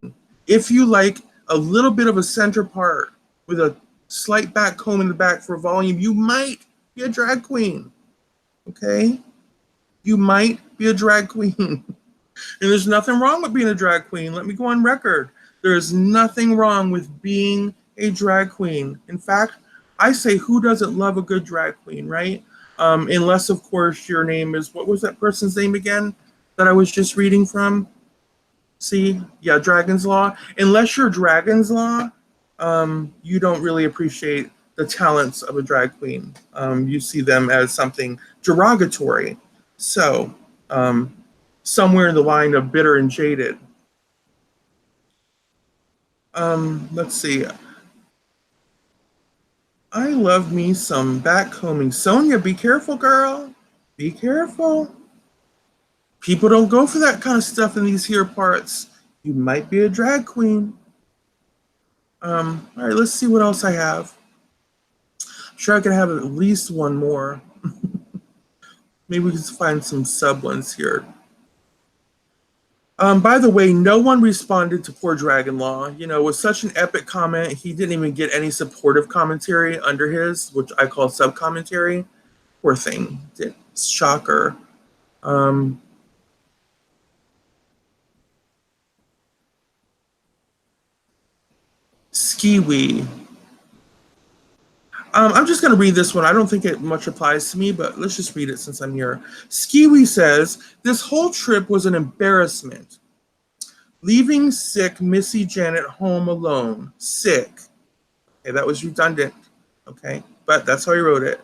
If you like a little bit of a center part with a slight back comb in the back for volume, you might be a drag queen. Okay? You might be a drag queen. And there's nothing wrong with being a drag queen. Let me go on record. There is nothing wrong with being a drag queen. In fact, I say, who doesn't love a good drag queen, right? Unless, of course, your name is, what was that person's name again that I was just reading from? See? Yeah, Dragon's Law. Unless you're Dragon's Law, you don't really appreciate the talents of a drag queen. You see them as something derogatory. So, somewhere in the line of bitter and jaded. Let's see. I love me some backcombing. Sonia, be careful, girl. Be careful. People don't go for that kind of stuff in these here parts. You might be a drag queen. All right, let's see what else I have. I'm sure I can have at least one more. Maybe we can find some sub ones here. By the way, no one responded to poor Dragon Law. You know, with such an epic comment, he didn't even get any supportive commentary under his, which I call sub commentary. Poor thing. Shocker. Skiwi. I'm just going to read this one. I don't think it much applies to me, but let's just read it since I'm here. Skiwi says, this whole trip was an embarrassment. Leaving sick Missy Janet home alone. Sick. Okay, that was redundant. Okay, but that's how he wrote it.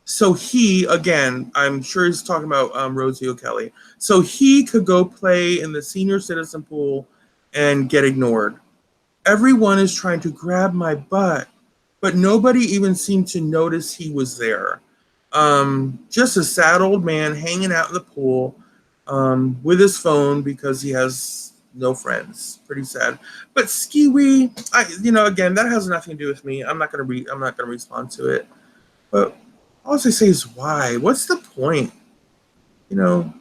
So he, again, I'm sure he's talking about Rosie O'Kelly. So he could go play in the senior citizen pool and get ignored. Everyone is trying to grab my butt, but nobody even seemed to notice he was there. Just a sad old man hanging out in the pool with his phone because he has no friends. Pretty sad. But Skiwi, again, that has nothing to do with me. I'm not gonna respond to it. But all I say is why? What's the point? You know,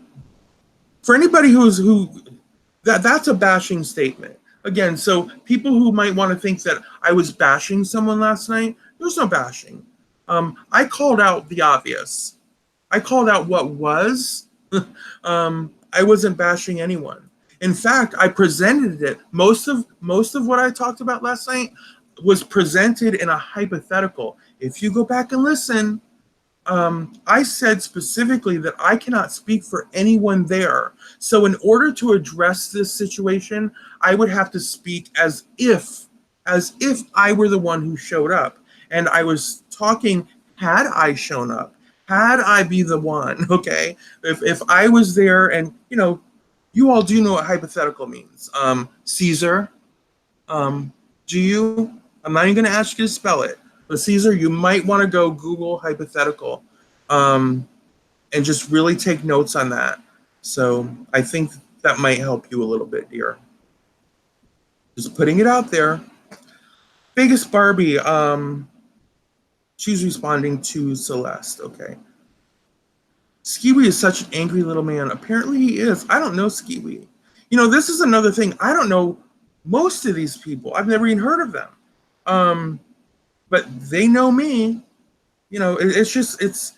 for anybody that's a bashing statement. Again, so people who might want to think that I was bashing someone last night, there's no bashing. I called out the obvious. I called out what was. I wasn't bashing anyone. In fact, I presented it. Most of what I talked about last night was presented in a hypothetical. If you go back and listen, I said specifically that I cannot speak for anyone there. So in order to address this situation, I would have to speak as if I were the one who showed up. And I was talking Had I shown up, had I be the one, okay? If I was there, and you all do know what hypothetical means. Caesar, do you? I'm not even going to ask you to spell it, but Caesar, you might want to go Google hypothetical, and just really take notes on that. So I think that might help you a little bit, dear. Just putting it out there. Vegas Barbie, she's responding to Celeste. Okay. Skiwi is such an angry little man. Apparently he is. I don't know Skiwi. This is another thing. I don't know most of these people. I've never even heard of them. But they know me. It's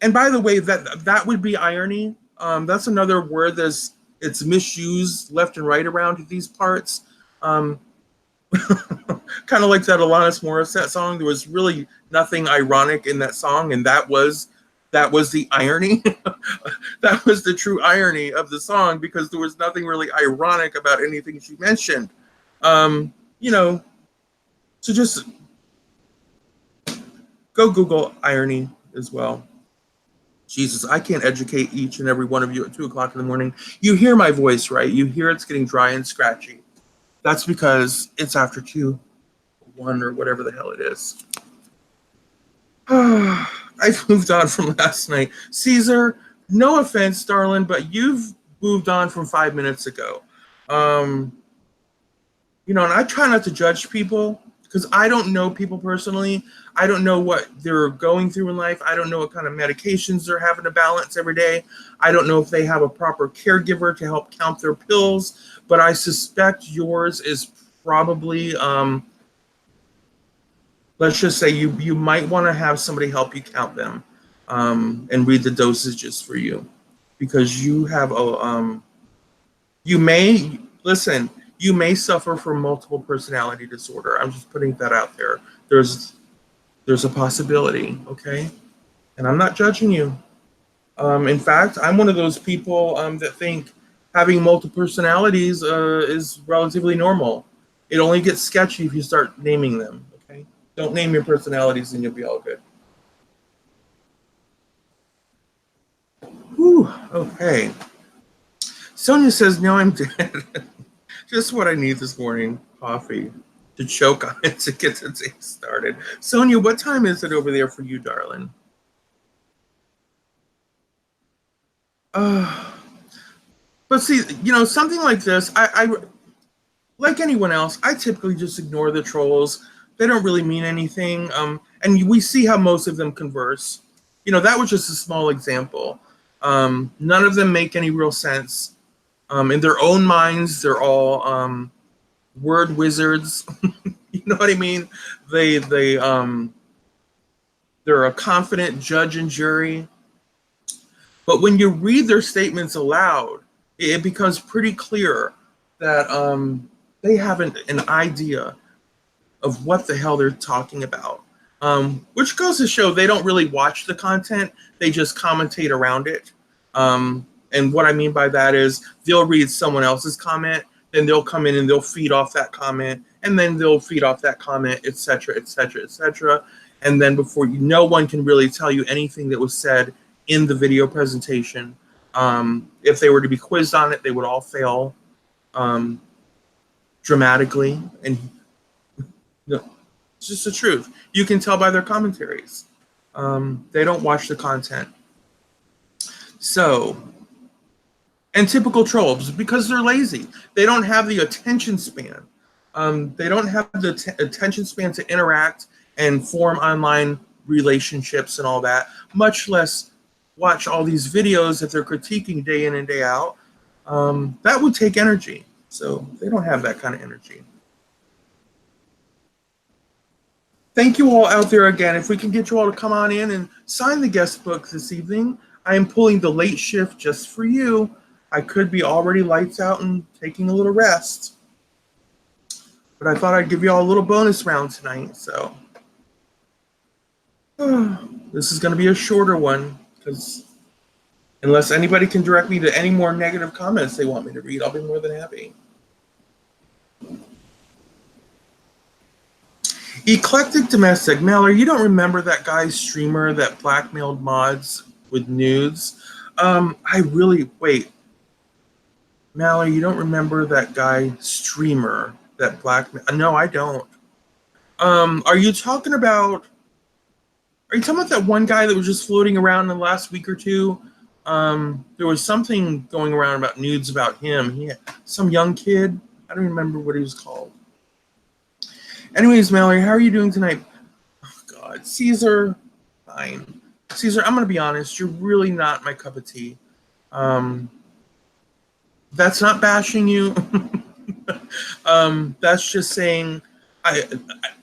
and by the way, that would be irony. That's another word it's misused left and right around these parts. Kind of like that Alanis Morissette song. There was really nothing ironic in that song, and that was the irony. That was the true irony of the song, because there was nothing really ironic about anything she mentioned. So just go Google irony as well. Jesus, I can't educate each and every one of you at 2 o'clock in the morning. You hear my voice, right? You hear it's getting dry and scratchy. That's because it's after 2, 1, or whatever the hell it is. I've moved on from last night. Caesar, no offense, darling, but you've moved on from 5 minutes ago. And I try not to judge people because I don't know people personally. I don't know what they're going through in life. I don't know what kind of medications they're having to balance every day. I don't know if they have a proper caregiver to help count their pills, but I suspect yours is probably, let's just say you might want to have somebody help you count them, and read the dosages for you, because you have you may suffer from multiple personality disorder. I'm just putting that out there. There's a possibility, okay? And I'm not judging you. In fact, I'm one of those people that think having multiple personalities is relatively normal. It only gets sketchy if you start naming them, okay? Don't name your personalities and you'll be all good. Whew, okay. Sonia says, no, I'm dead. Just what I need this morning, coffee, to choke on it to get the day started. Sonia, what time is it over there for you, darling? But see, something like this, I like anyone else, I typically just ignore the trolls. They don't really mean anything. And we see how most of them converse. That was just a small example. None of them make any real sense. In their own minds, they're all word wizards. You know what I mean? They're a confident judge and jury. But when you read their statements aloud, it becomes pretty clear that they have an idea of what the hell they're talking about. Which goes to show they don't really watch the content. They just commentate around it. And what I mean by that is they'll read someone else's comment, then they'll come in and they'll feed off that comment, and then they'll feed off that comment, etc., etc., etc. And then no one can really tell you anything that was said in the video presentation. If they were to be quizzed on it, they would all fail dramatically. And it's just the truth. You can tell by their commentaries. They don't watch the content. So, and typical trolls, because they're lazy. They don't have the attention span. They don't have the attention span to interact and form online relationships and all that, much less watch all these videos that they're critiquing day in and day out. That would take energy. So they don't have that kind of energy. Thank you all out there again. If we can get you all to come on in and sign the guest book this evening, I am pulling the late shift just for you. I could be already lights out and taking a little rest. But I thought I'd give you all a little bonus round tonight. So this is going to be a shorter one, because unless anybody can direct me to any more negative comments they want me to read, I'll be more than happy. Eclectic Domestic. Mallory, you don't remember that guy's streamer that blackmailed mods with nudes? Wait. Mallory, you don't remember that guy streamer that blackmailed? No, I don't. Are you talking about? Are you talking about that one guy that was just floating around in the last week or two? There was something going around about nudes about him. Some young kid. I don't remember what he was called. Anyways, Mallory, how are you doing tonight? Oh, God, Caesar, fine. Caesar, I'm going to be honest. You're really not my cup of tea. That's not bashing you. That's just saying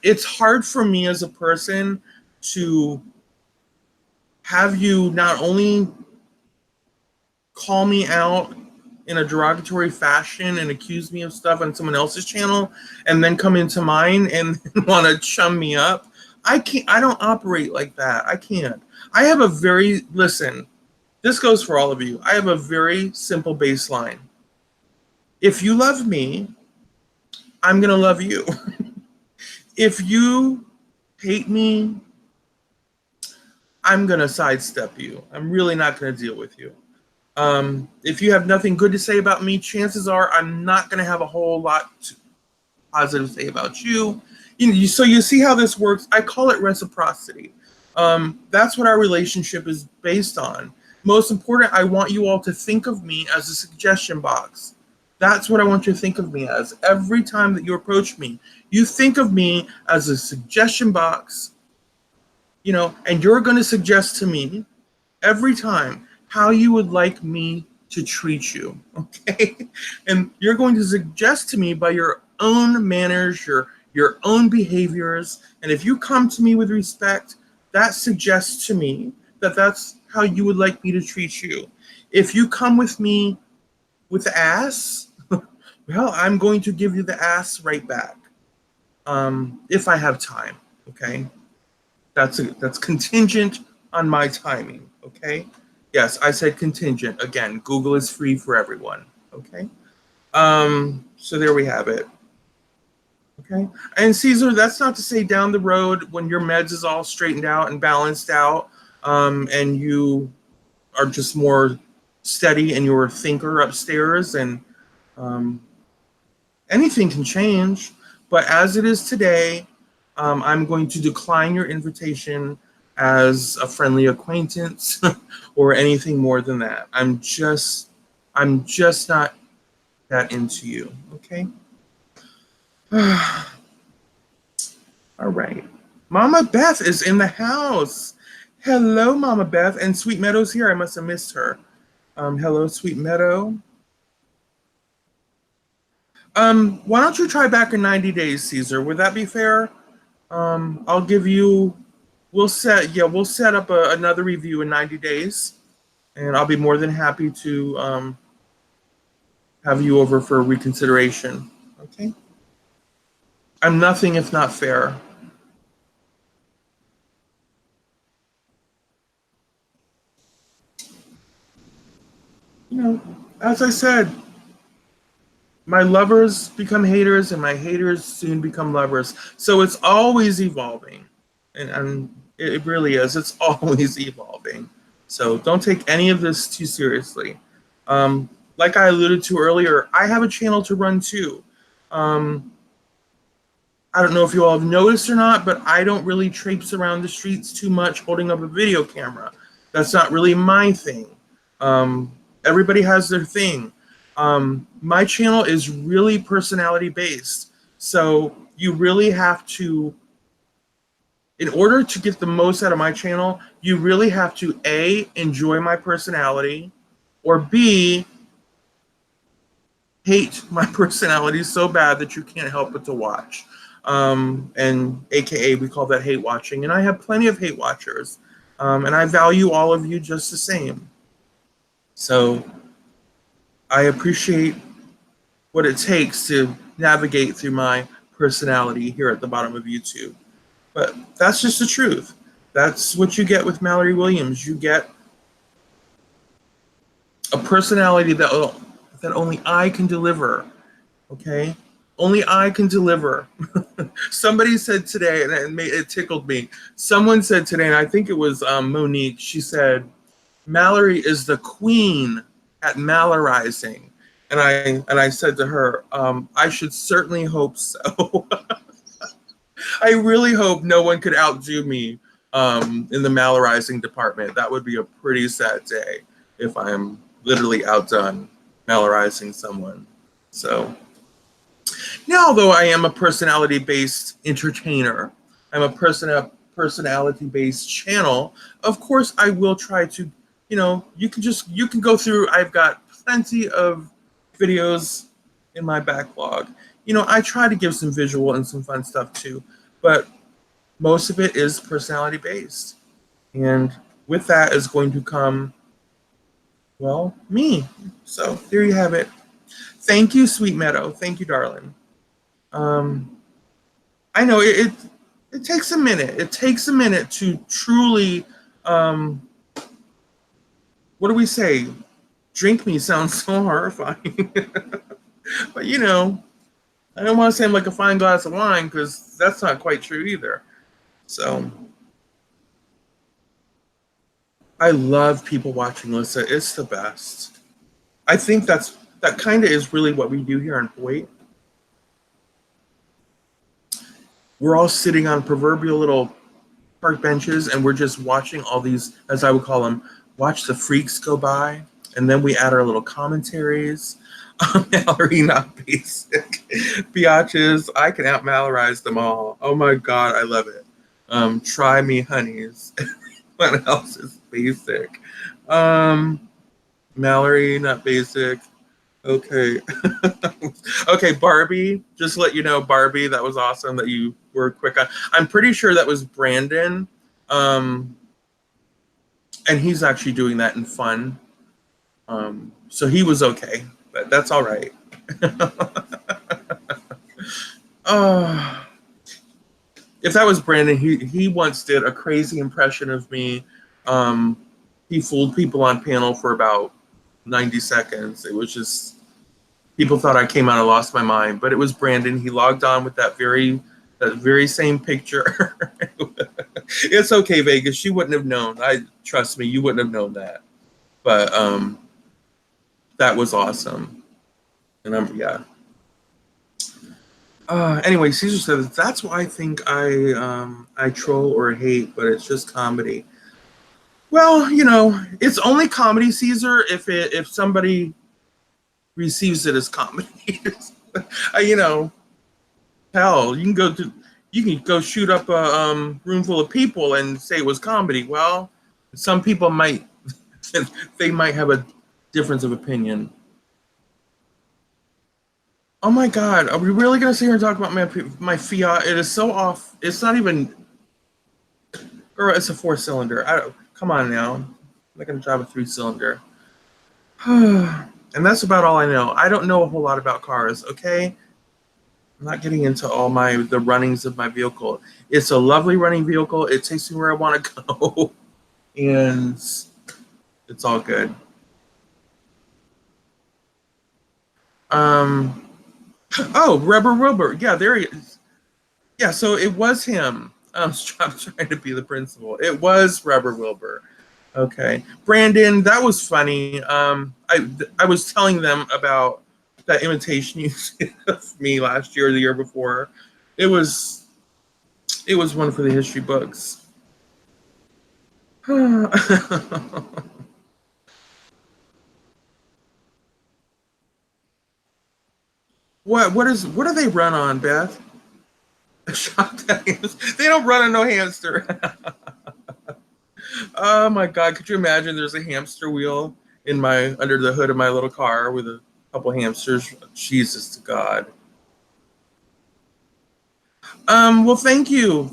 it's hard for me as a person to have you not only call me out in a derogatory fashion and accuse me of stuff on someone else's channel and then come into mine and want to chum me up. I don't operate like that. I can't. I have listen, this goes for all of you. I have a very simple baseline. If you love me, I'm going to love you. If you hate me, I'm going to sidestep you. I'm really not going to deal with you. If you have nothing good to say about me, chances are I'm not going to have a whole lot positive to say about you. So you see how this works. I call it reciprocity. That's what our relationship is based on. Most important, I want you all to think of me as a suggestion box. That's what I want you to think of me as. Every time that you approach me, you think of me as a suggestion box, and you're going to suggest to me every time how you would like me to treat you, okay? And you're going to suggest to me by your own manners, your own behaviors, and if you come to me with respect, that suggests to me that that's how you would like me to treat you. If you come with me with the ass, well, I'm going to give you the ass right back, if I have time, okay? That's contingent on my timing, okay? Yes, I said contingent. Again, Google is free for everyone, okay? So there we have it, okay? And Caesar, that's not to say down the road when your meds is all straightened out and balanced out, and you are just more steady in your thinker upstairs, and anything can change. But as it is today, I'm going to decline your invitation as a friendly acquaintance or anything more than that. I'm just not that into you, okay? All right. Mama Beth is in the house. Hello, Mama Beth. And Sweet Meadow's here. I must have missed her. Hello, Sweet Meadow. Why don't you try back in 90 days, Caesar? Would that be fair? I'll give you, we'll set up another review in 90 days, and I'll be more than happy to have you over for reconsideration, okay? I'm nothing if not fair. As I said, my lovers become haters and my haters soon become lovers. So it's always evolving. And it really is. It's always evolving. So don't take any of this too seriously. Like I alluded to earlier, I have a channel to run too. I don't know if you all have noticed or not, but I don't really traipse around the streets too much holding up a video camera. That's not really my thing. Everybody has their thing. My channel is really personality based. So you really have to, in order to get the most out of my channel, you really have to A, enjoy my personality, or B, hate my personality so bad that you can't help but to watch. And AKA, we call that hate watching. And I have plenty of hate watchers. And I value all of you just the same. So I appreciate what it takes to navigate through my personality here at the bottom of YouTube. But that's just the truth. That's what you get with Mallery Williams. You get a personality that only I can deliver, okay? Only I can deliver. Somebody said today, and it tickled me. Someone said today, and I think it was Monique. She said, "Mallery is the queen at Mallerizing," and I said to her, "I should certainly hope so." I really hope no one could outdo me in the Mallerizing department. That would be a pretty sad day if I'm literally outdone Mallerizing someone. So. Now, though I am a personality-based entertainer, I'm a personality-based channel. Of course, I will try to, you can go through. I've got plenty of videos in my backlog. I try to give some visual and some fun stuff too, but most of it is personality-based. And with that is going to come, well, me. So there you have it. Thank you, Sweet Meadow. Thank you, darling. Um, I know it takes a minute. It takes a minute to truly, what do we say? Drink me sounds so horrifying. But I don't want to say I'm like a fine glass of wine because that's not quite true either. So I love people watching Lissa. It's the best. I think that kind of is really what we do here in Hawaii. We're all sitting on proverbial little park benches and we're just watching all these, as I would call them, watch the freaks go by. And then we add our little commentaries. Mallery, not basic. Biatches, I can out Mallerize them all. Oh my God, I love it. Try me, honeys. What else is basic? Mallery, not basic. Okay. Okay, Barbie. Just to let you know, Barbie, that was awesome that you were quick on. I'm pretty sure that was Brandon. And he's actually doing that in fun. So he was okay, but that's all right. If that was Brandon, he once did a crazy impression of me. He fooled people on panel for about 90 seconds. It was just, people thought I came out and lost my mind, but it was Brandon. He logged on with that very same picture. It's okay, Vegas. You wouldn't have known. Trust me, you wouldn't have known that. But that was awesome. And yeah. Anyway, Caesar says that's why I think I troll or hate, but it's just comedy. Well, it's only comedy, Caesar, if somebody receives it as comedy. Hell, you can go shoot up a room full of people and say it was comedy. Well, some people might they might have a difference of opinion. Oh my God, are we really gonna sit here and talk about my Fiat? It is so off. It's not even. Girl, it's a 4-cylinder. Come on now. I'm not gonna drive a 3-cylinder. And that's about all I know. I don't know a whole lot about cars. Okay. I'm not getting into all the runnings of my vehicle. It's a lovely running vehicle. It takes me where I want to go, and it's all good. Oh, Rubber Wilbur. Yeah, there he is. Yeah, so it was him. I'm trying to be the principal. It was Rubber Wilbur. Okay, Brandon, that was funny. I was telling them about that imitation you did of me last year or the year before. It was one for the history books. What do they run on, Beth? They don't run on no hamster. Oh my God, could you imagine there's a hamster wheel under the hood of my little car with a couple hamsters? Jesus to God. Well, thank you.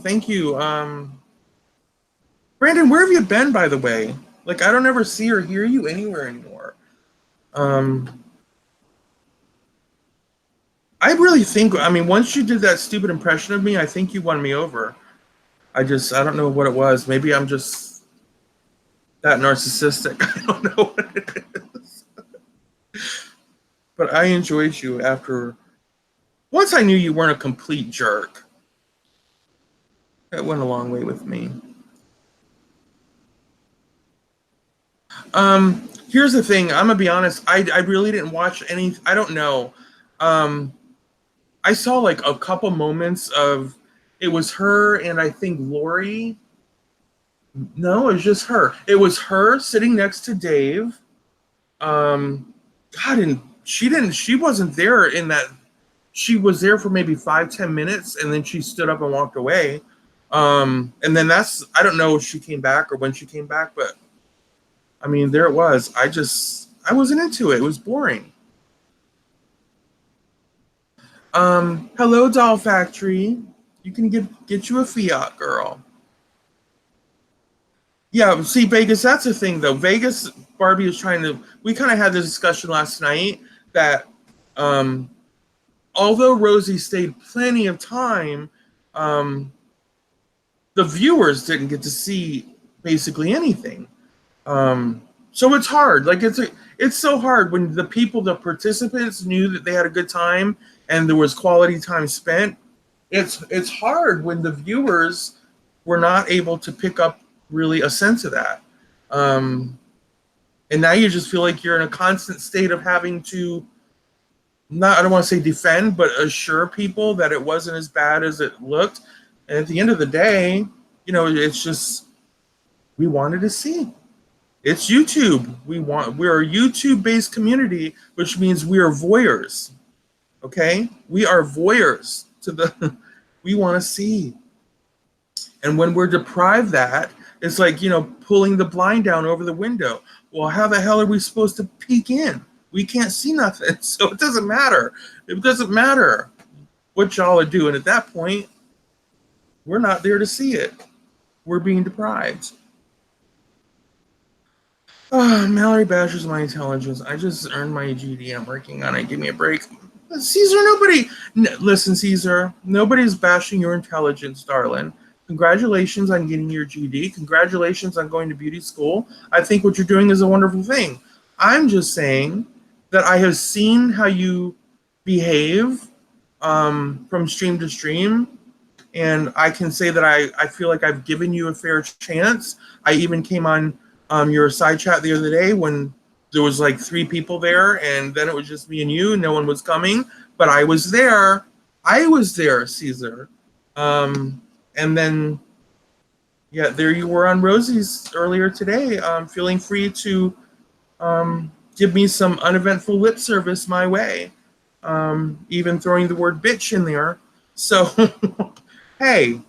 Brandon, where have you been, by the way? Like, I don't ever see or hear you anywhere anymore. I really think, once you did that stupid impression of me, I think you won me over. I don't know what it was. Maybe I'm just that narcissistic. I don't know what it is. But I enjoyed you after, Once I knew you weren't a complete jerk, that went a long way with me. Here's the thing. I'm gonna be honest. I really didn't watch any. I don't know. Um, I saw like a couple moments of it was her and I think Lori. No, it was just her. It was her sitting next to Dave. God, and she didn't. She wasn't there in that. She was there for maybe 5-10 minutes, and then she stood up and walked away. And then that's. I don't know if she came back or when she came back, but I mean, there it was. I wasn't into it. It was boring. Hello, Doll Factory. You can get you a Fiat, girl. Yeah, see, Vegas, that's the thing, though. Vegas, Barbie is trying to. We kind of had the discussion last night that um, although Rosie stayed plenty of time, um, the viewers didn't get to see basically anything. So it's hard. Like it's so hard when the people, the participants, knew that they had a good time and there was quality time spent. It's hard when the viewers were not able to pick up really a sense of that. And now you just feel like you're in a constant state of having to not, I don't want to say defend, but assure people that it wasn't as bad as it looked. And at the end of the day, it's just we wanted to see. It's YouTube. We're a YouTube-based community, which means we are voyeurs. Okay? We are voyeurs to the we want to see. And when we're deprived that, it's like, pulling the blind down over the window. Well, how the hell are we supposed to peek in? We can't see nothing. So it doesn't matter. It doesn't matter what y'all are doing. At that point, we're not there to see it. We're being deprived. Oh, Mallery bashes my intelligence. I just earned my GD. I'm working on it. Give me a break. Caesar, listen, Caesar, nobody's bashing your intelligence, darling. Congratulations on getting your GD. Congratulations on going to beauty school. I think what you're doing is a wonderful thing. I'm just saying that I have seen how you behave from stream to stream, and I can say that I feel like I've given you a fair chance. I even came on your side chat the other day when there was like 3 people there, and then it was just me and you. No one was coming, but I was there. I was there, Caesar. And then, yeah, there you were on Rosie's earlier today, feeling free to give me some uneventful lip service my way, even throwing the word bitch in there. So, hey,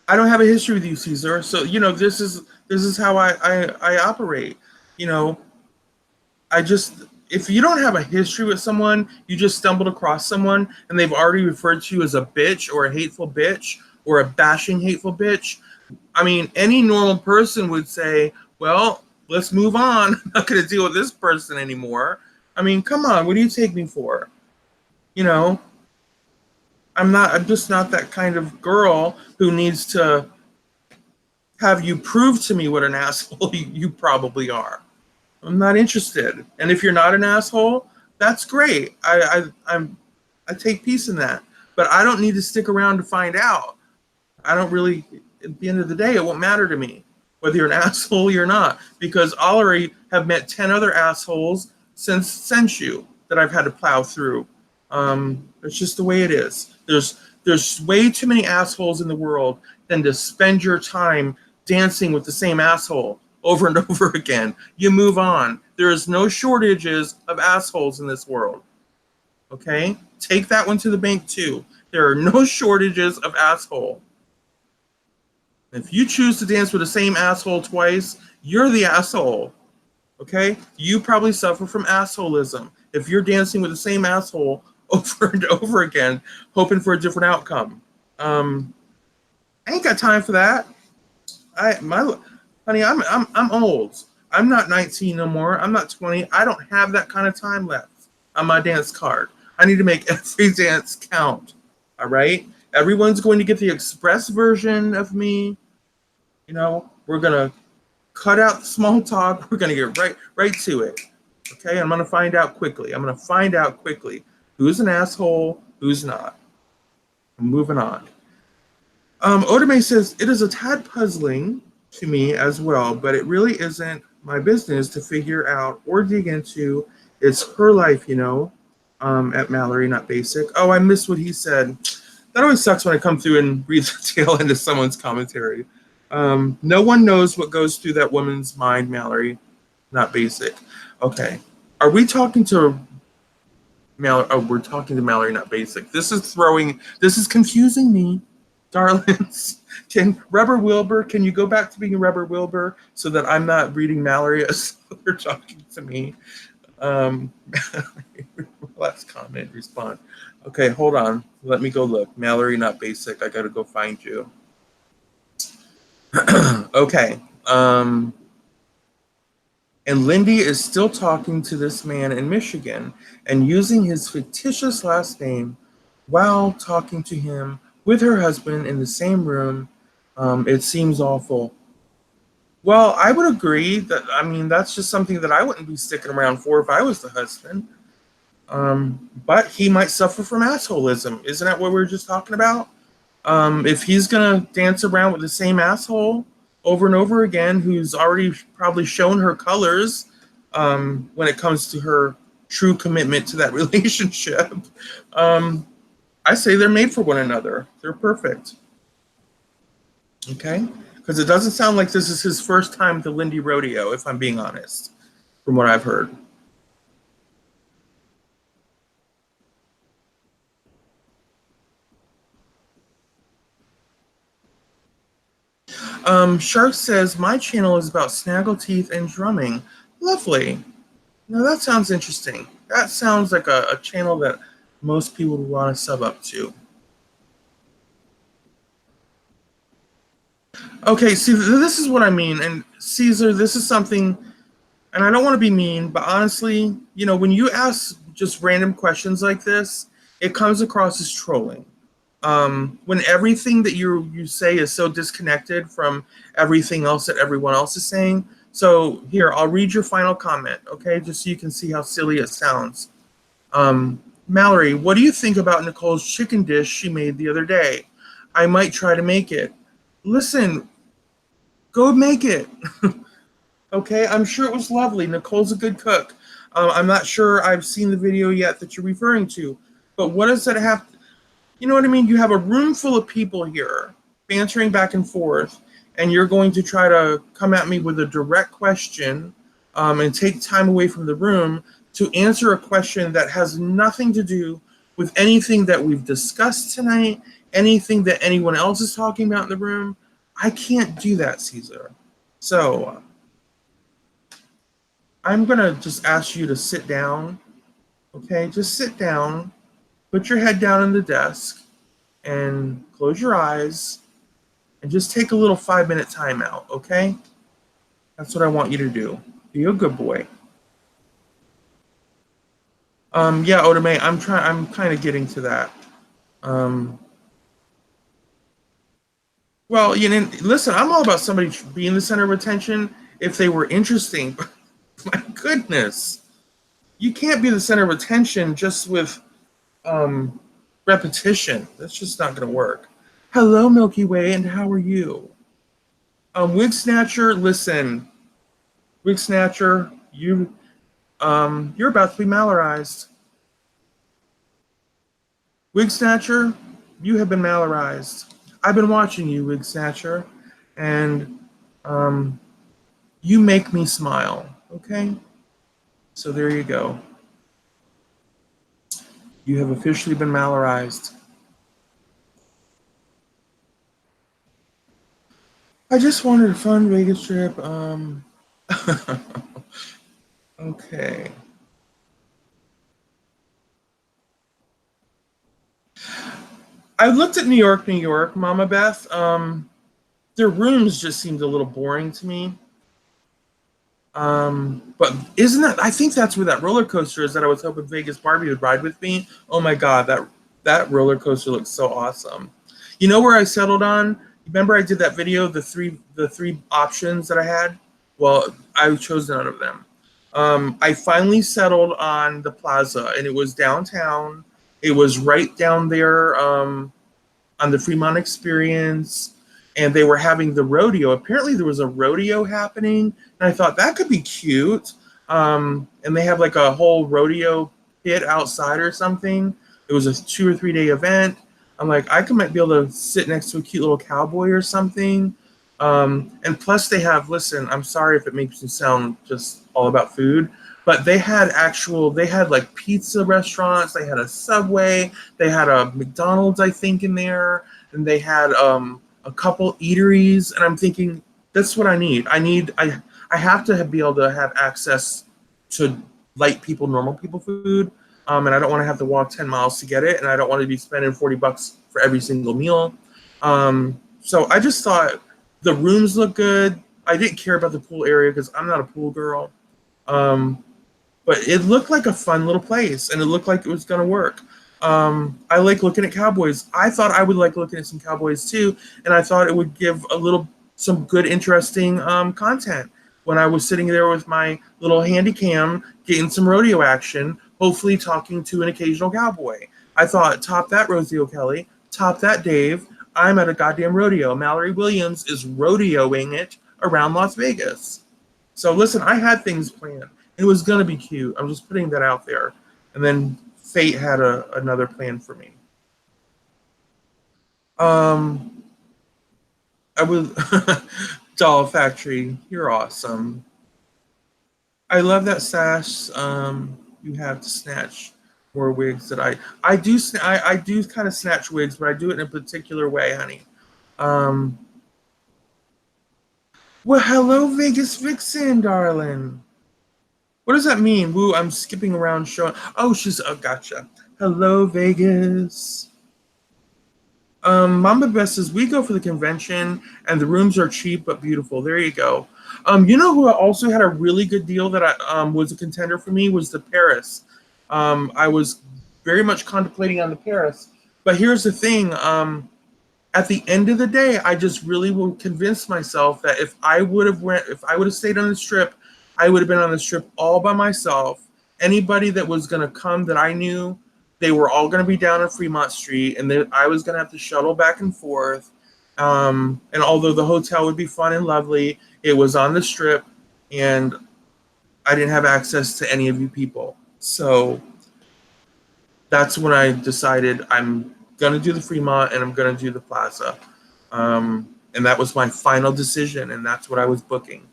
I don't have a history with you, Caesar. So, this is how I operate. If you don't have a history with someone, you just stumbled across someone and they've already referred to you as a bitch or a hateful bitch or a bashing hateful bitch. I mean, any normal person would say, well, let's move on. I'm not going to deal with this person anymore. I mean, come on. What do you take me for? I'm just not that kind of girl who needs to have you prove to me what an asshole you probably are. I'm not interested. And if you're not an asshole, that's great. I take peace in that. But I don't need to stick around to find out. I don't really, at the end of the day, it won't matter to me whether you're an asshole or you're not, because I already have met 10 other assholes since you that I've had to plow through. It's just the way it is. There's way too many assholes in the world than to spend your time dancing with the same asshole over and over again. You move on. There is no shortages of assholes in this world. Okay? Take that one to the bank too. There are no shortages of asshole. If you choose to dance with the same asshole twice, you're the asshole. Okay? You probably suffer from assholism if you're dancing with the same asshole over and over again, hoping for a different outcome. I ain't got time for that. Honey, I'm old. I'm not 19 no more. I'm not 20. I don't have that kind of time left on my dance card. I need to make every dance count. All right? Everyone's going to get the express version of me. We're going to cut out the small talk. We're going to get right to it. Okay, I'm going to find out quickly. I'm going to find out quickly who's an asshole, who's not. I'm moving on. Otome says, it is a tad puzzling to me as well, but it really isn't my business to figure out or dig into. It's her life, at Mallery, not basic. Oh, I missed what he said. That always sucks when I come through and read the tail end of someone's commentary. No one knows what goes through that woman's mind, Mallery, not basic. Okay. Are we talking to Mallery? Oh, we're talking to Mallery, not basic. This is confusing me, darlings. Can you go back to being Rubber Wilbur so that I'm not reading Mallery as they're talking to me? Last comment, respond. Okay, hold on. Let me go look. Mallery, not basic. I got to go find you. Okay. And Lindy is still talking to this man in Michigan and using his fictitious last name while talking to him with her husband in the same room. It seems awful. Well, I would agree that's just something that I wouldn't be sticking around for if I was the husband. But he might suffer from assholism. Isn't that what we were just talking about? If he's going to dance around with the same asshole over and over again, who's already probably shown her colors when it comes to her true commitment to that relationship, I say they're made for one another. They're perfect. Okay? Because it doesn't sound like this is his first time to Lindy Rodeo, if I'm being honest, from what I've heard. Shark says, my channel is about snaggle teeth and drumming. Lovely. Now that sounds interesting. That sounds like a channel that most people would want to sub up to. Okay, see, this is what I mean. And Caesar, this is something, and I don't want to be mean, but honestly, when you ask just random questions like this, it comes across as trolling. When everything that you say is so disconnected from everything else that everyone else is saying. So here, I'll read your final comment, okay, just so you can see how silly it sounds. Mallery, what do you think about Nicole's chicken dish she made the other day? I might try to make it. Listen, go make it. Okay, I'm sure it was lovely. Nicole's a good cook. I'm not sure I've seen the video yet that you're referring to, but what does that have to, you know what I mean? You have a room full of people here bantering back and forth, and you're going to try to come at me with a direct question and take time away from the room to answer a question that has nothing to do with anything that we've discussed tonight, anything that anyone else is talking about in the room. I can't do that, Caesar. So I'm going to just ask you to sit down, okay? Just sit down, put your head down on the desk, and close your eyes, and just take a little 5-minute timeout, okay? That's what I want you to do. Be a good boy. Yeah, Otome, I'm kind of getting to that. Well, listen, I'm all about somebody being the center of attention if they were interesting. My goodness. You can't be the center of attention just with repetition. That's just not going to work. Hello, Milky Way, and how are you? Wig Snatcher, listen. Wig Snatcher, you're about to be Mallerized. Wig Snatcher, you have been Mallerized. I've been watching you, Wig Snatcher, and you make me smile, okay? So there you go. You have officially been Mallerized. I just wanted a fun Vegas trip. Okay. I looked at New York, Mama Beth. Their rooms just seemed a little boring to me. But isn't that? I think that's where that roller coaster is that I was hoping Vegas Barbie would ride with me. Oh my God, that roller coaster looks so awesome. You know where I settled on? Remember I did that video, the three options that I had? Well, I chose none of them. I finally settled on the plaza, and it was downtown. It was right down there on the Fremont Experience, and they were having the rodeo. Apparently, there was a rodeo happening, and I thought that could be cute. And they have like a whole rodeo pit outside or something. It was a 2 or 3 day event. I'm like, I could might be able to sit next to a cute little cowboy or something. And plus, they have. Listen, I'm sorry if it makes me sound just all about food, but they had like pizza restaurants. They had a Subway. They had a McDonald's, I think, in there, and they had a couple eateries. And I'm thinking, that's what I need. I have to be able to have access to light people, normal people food. And I don't want to have to walk 10 miles to get it, and I don't want to be spending $40 for every single meal. So I just thought the rooms look good. I didn't care about the pool area because I'm not a pool girl. Um, but it looked like a fun little place, and it looked like it was going to work. I like looking at cowboys. I thought I would like looking at some cowboys too, and I thought it would give some good, interesting content when I was sitting there with my little handy cam, getting some rodeo action, hopefully talking to an occasional cowboy. I thought, top that, Rosie O'Kelly, top that, Dave. I'm at a goddamn rodeo. Mallery Williams is rodeoing it around Las Vegas. So listen, I had things planned. It was going to be cute. I'm just putting that out there. And then fate had another plan for me. Um, I was Doll Factory. You're awesome. I love that sash. You have to snatch more wigs that I do kind of snatch wigs, but I do it in a particular way, honey. Um, well, hello, Vegas Vixen, darling. What does that mean? Woo, I'm skipping around showing. Oh, gotcha. Hello, Vegas. Mamba Best says we go for the convention and the rooms are cheap but beautiful. There you go. You know who also had a really good deal that I was a contender for me was the Paris. I was very much contemplating on the Paris, but here's the thing. At the end of the day, I just really will convince myself that if I would have stayed on the strip, I would have been on the strip all by myself. Anybody that was going to come that I knew, they were all going to be down on Fremont Street, and I was going to have to shuttle back and forth. And although the hotel would be fun and lovely, it was on the strip, and I didn't have access to any of you people. So that's when I decided I'm gonna do the Fremont and I'm gonna do the Plaza, and that was my final decision, and that's what I was booking.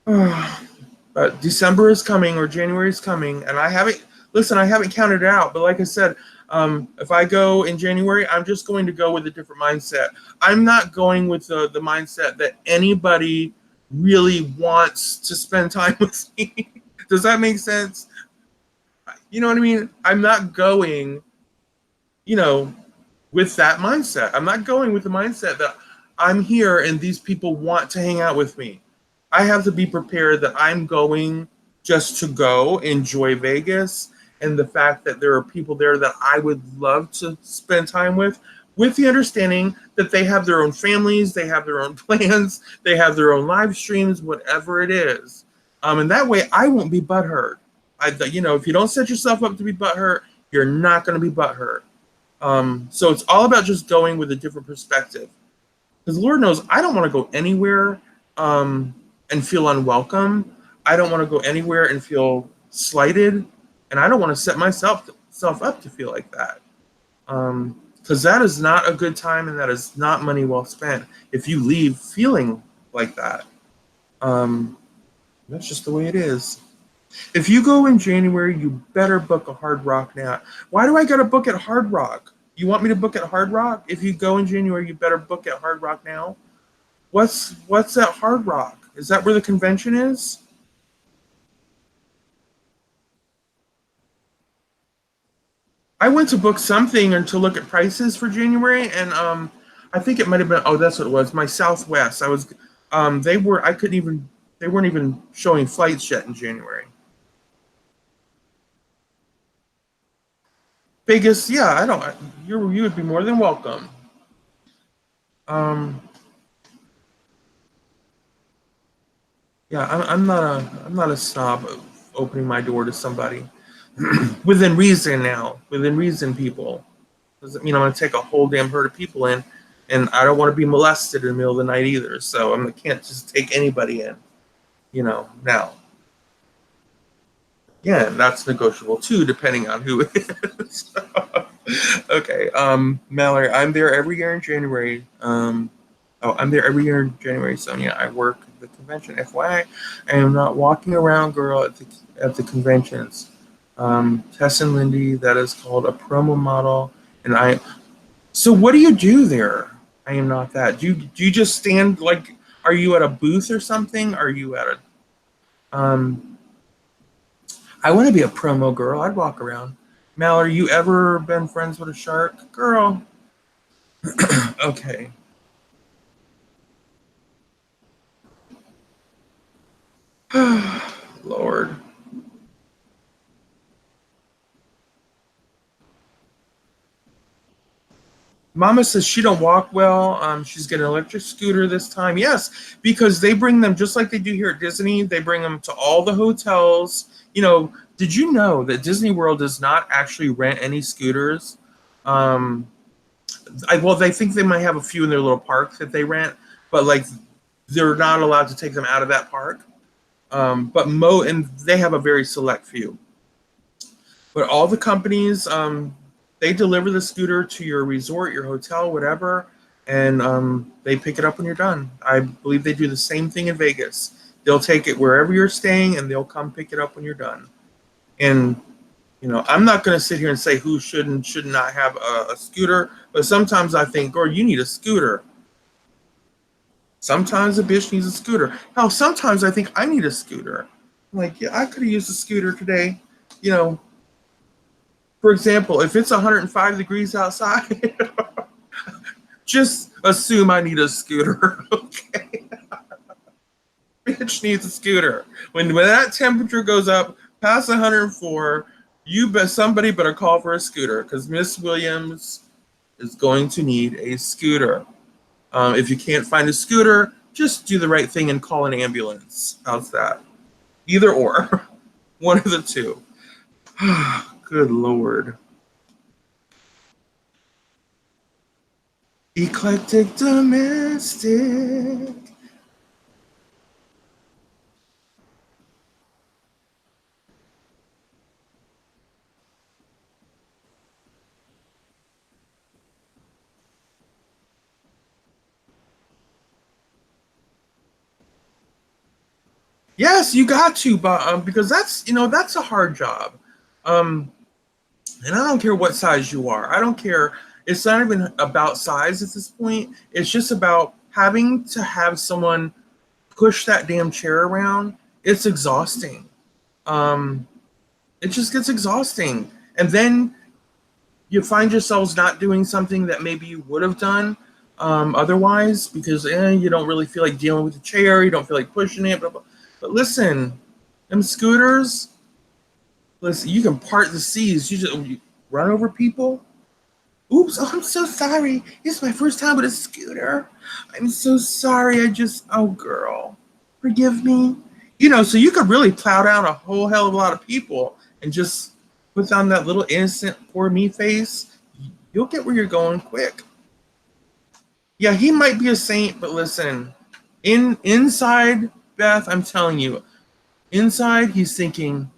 But December is coming or January is coming, and I haven't counted it out. But like I said, if I go in January, I'm just going to go with a different mindset. I'm not going with the mindset that anybody really wants to spend time with me. Does that make sense? You know what I mean? I'm not going, you know, with that mindset. I'm not going with the mindset that I'm here and these people want to hang out with me. I have to be prepared that I'm going just to go enjoy Vegas, and the fact that there are people there that I would love to spend time with the understanding that they have their own families, they have their own plans, they have their own live streams, whatever it is. And that way I won't be butthurt. If you don't set yourself up to be butthurt, you're not going to be butthurt. So it's all about just going with a different perspective. Because Lord knows I don't want to go anywhere and feel unwelcome. I don't want to go anywhere and feel slighted, and I don't want to set myself up to feel like that. Because that is not a good time, and that is not money well spent if you leave feeling like that. That's just the way it is. If you go in January, you better book a Hard Rock now. Why do I got to book at Hard Rock? You want me to book at Hard Rock? If you go in January, you better book at Hard Rock now. What's at Hard Rock? Is that where the convention is? I went to book something and to look at prices for January, and I think it might have been. Oh, that's what it was. My Southwest. I was. They were. I couldn't even. They weren't even showing flights yet in January. Vegas. Yeah, I don't. You would be more than welcome. Um, Yeah, I'm not a snob of opening my door to somebody within reason now. Within reason, people. Doesn't mean I'm going to take a whole damn herd of people in, and I don't want to be molested in the middle of the night either. So I can't just take anybody in. Now again, that's negotiable too, depending on who it is. Okay, Mallory, I'm there every year in January. I'm there every year in January, Sonia. I work the convention. FYI, I am not walking around, girl, at the conventions. Tess and Lindy, that is called a promo model, and I. So what do you do there? I am not that. Do you just stand like? Are you at a booth or something? Are you at a? I want to be a promo girl. I'd walk around. Mallory, you ever been friends with a shark, girl? Okay. Lord. Mama says she don't walk well. She's getting an electric scooter this time. Yes, because they bring them just like they do here at Disney. They bring them to all the hotels. Did you know that Disney World does not actually rent any scooters? Um, well, they think they might have a few in their little park that they rent, but like they're not allowed to take them out of that park. And they have a very select few. But all the companies, they deliver the scooter to your resort, your hotel, whatever, and they pick it up when you're done. I believe they do the same thing in Vegas. They'll take it wherever you're staying, and they'll come pick it up when you're done. And I'm not going to sit here and say who should not have a scooter, but sometimes I think, girl, you need a scooter. Sometimes a bitch needs a scooter. Hell, sometimes I think I need a scooter. I'm like, yeah, I could have used a scooter today. You know, for example, if it's 105 degrees outside, just assume I need a scooter. Okay, bitch needs a scooter. When that temperature goes up past 104, somebody better call for a scooter because Miss Williams is going to need a scooter. If you can't find a scooter, just do the right thing and call an ambulance. How's that? Either or, one of the two. Good Lord. Eclectic domestic. Yes, you got to, but because that's a hard job. Um, and I don't care what size you are. I don't care. It's not even about size at this point. It's just about having to have someone push that damn chair around. It's exhausting. Um, it just gets exhausting. And then you find yourselves not doing something that maybe you would have done otherwise because you don't really feel like dealing with the chair. You don't feel like pushing it. Blah, blah. But listen, them scooters, listen, you can part the seas. You run over people. Oops, oh, I'm so sorry. It's my first time with a scooter. I'm so sorry. Oh, girl, forgive me. So you could really plow down a whole hell of a lot of people and just put on that little innocent poor me face. You'll get where you're going quick. Yeah, he might be a saint, but listen, inside, Beth, I'm telling you, inside he's thinking,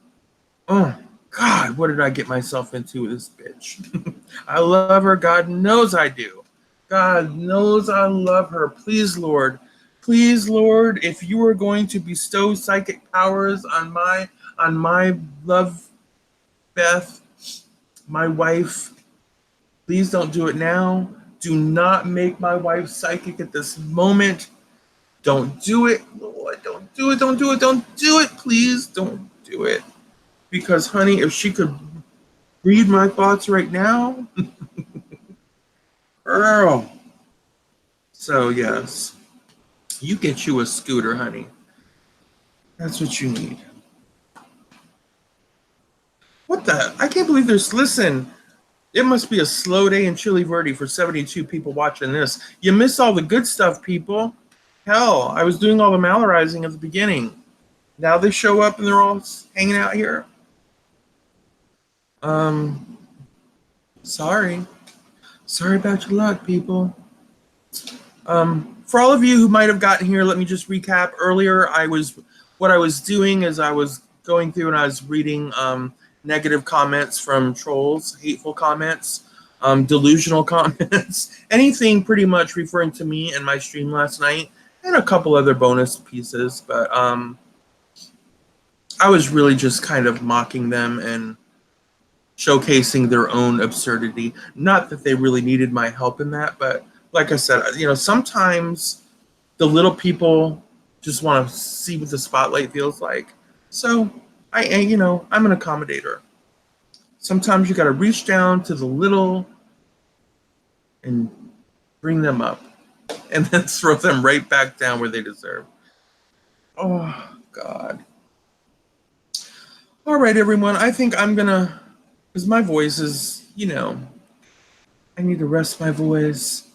oh, God, what did I get myself into with this bitch? I love her. God knows I do. God knows I love her. Please, Lord, if you are going to bestow psychic powers on my love, Beth, my wife, please don't do it now. Do not make my wife psychic at this moment. Don't do it, Lord. Don't do it. Don't do it. Don't do it. Please don't do it. Because, honey, if she could read my thoughts right now, girl. So, yes, you get you a scooter, honey. That's what you need. What the? I can't believe there's. Listen, it must be a slow day in Chili Verde for 72 people watching this. You miss all the good stuff, people. Hell, I was doing all the Mallerizing at the beginning. Now they show up and they're all hanging out here. Sorry. Sorry about your luck, people. For all of you who might have gotten here, let me just recap. Earlier, what I was doing is I was going through and I was reading negative comments from trolls, hateful comments, delusional comments, anything pretty much referring to me and my stream last night, and a couple other bonus pieces. But I was really just kind of mocking them and showcasing their own absurdity. Not that they really needed my help in that, but like I said, sometimes the little people just want to see what the spotlight feels like. So I'm an accommodator. Sometimes you got to reach down to the little and bring them up and then throw them right back down where they deserve. Oh, God. All right, everyone. I think I'm going to, because my voice is, I need to rest my voice.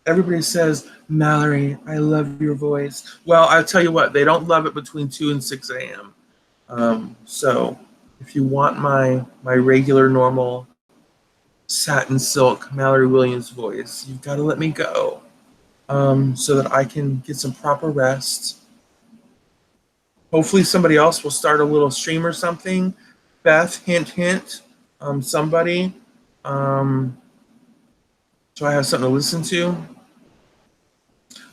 Everybody says, Mallery, I love your voice. Well, I'll tell you what, they don't love it between 2 and 6 a.m. So if you want my regular, normal, satin silk Mallery Williams voice, you've got to let me go so that I can get some proper rest. Hopefully somebody else will start a little stream or something. Beth, hint, hint, somebody. So I have something to listen to.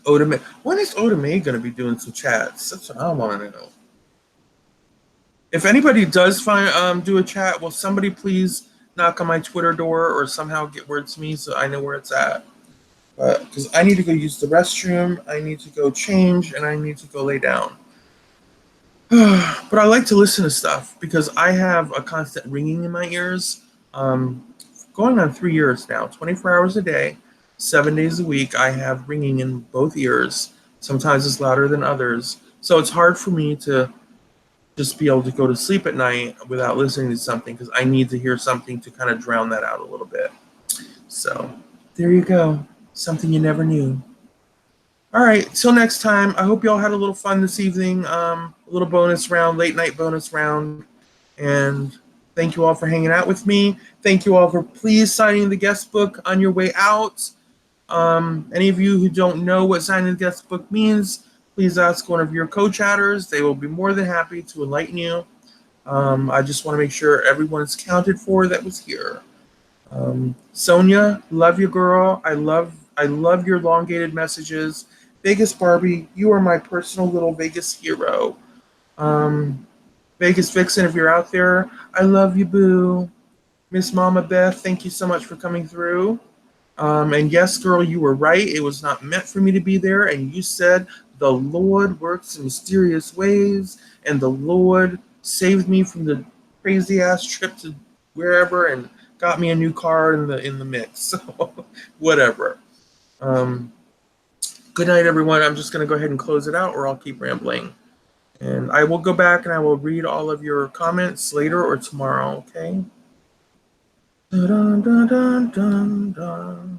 Oda May. When is Oda May going to be doing some chats? That's what I want to know. If anybody does do a chat, will somebody please knock on my Twitter door or somehow get word to me so I know where it's at? Because I need to go use the restroom, I need to go change, and I need to go lay down. But I like to listen to stuff because I have a constant ringing in my ears. Going on 3 years now, 24 hours a day, 7 days a week, I have ringing in both ears. Sometimes it's louder than others. So it's hard for me to just be able to go to sleep at night without listening to something because I need to hear something to kind of drown that out a little bit. So there you go. Something you never knew. All right, till next time. I hope you all had a little fun this evening. A little bonus round, late night bonus round. And thank you all for hanging out with me. Thank you all for please signing the guest book on your way out. Any of you who don't know what signing the guest book means, please ask one of your co-chatters. They will be more than happy to enlighten you. I just want to make sure everyone is counted for that was here. Sonia, love you, girl. I love your elongated messages. Vegas Barbie, you are my personal little Vegas hero. Vegas Vixen, if you're out there, I love you, boo. Miss Mama Beth, thank you so much for coming through. And yes, girl, you were right. It was not meant for me to be there. And you said the Lord works in mysterious ways, and the Lord saved me from the crazy ass trip to wherever and got me a new car in the mix. So whatever. Good night, everyone. I'm just going to go ahead and close it out, or I'll keep rambling. And I will go back and I will read all of your comments later or tomorrow, okay? Dun, dun, dun, dun, dun.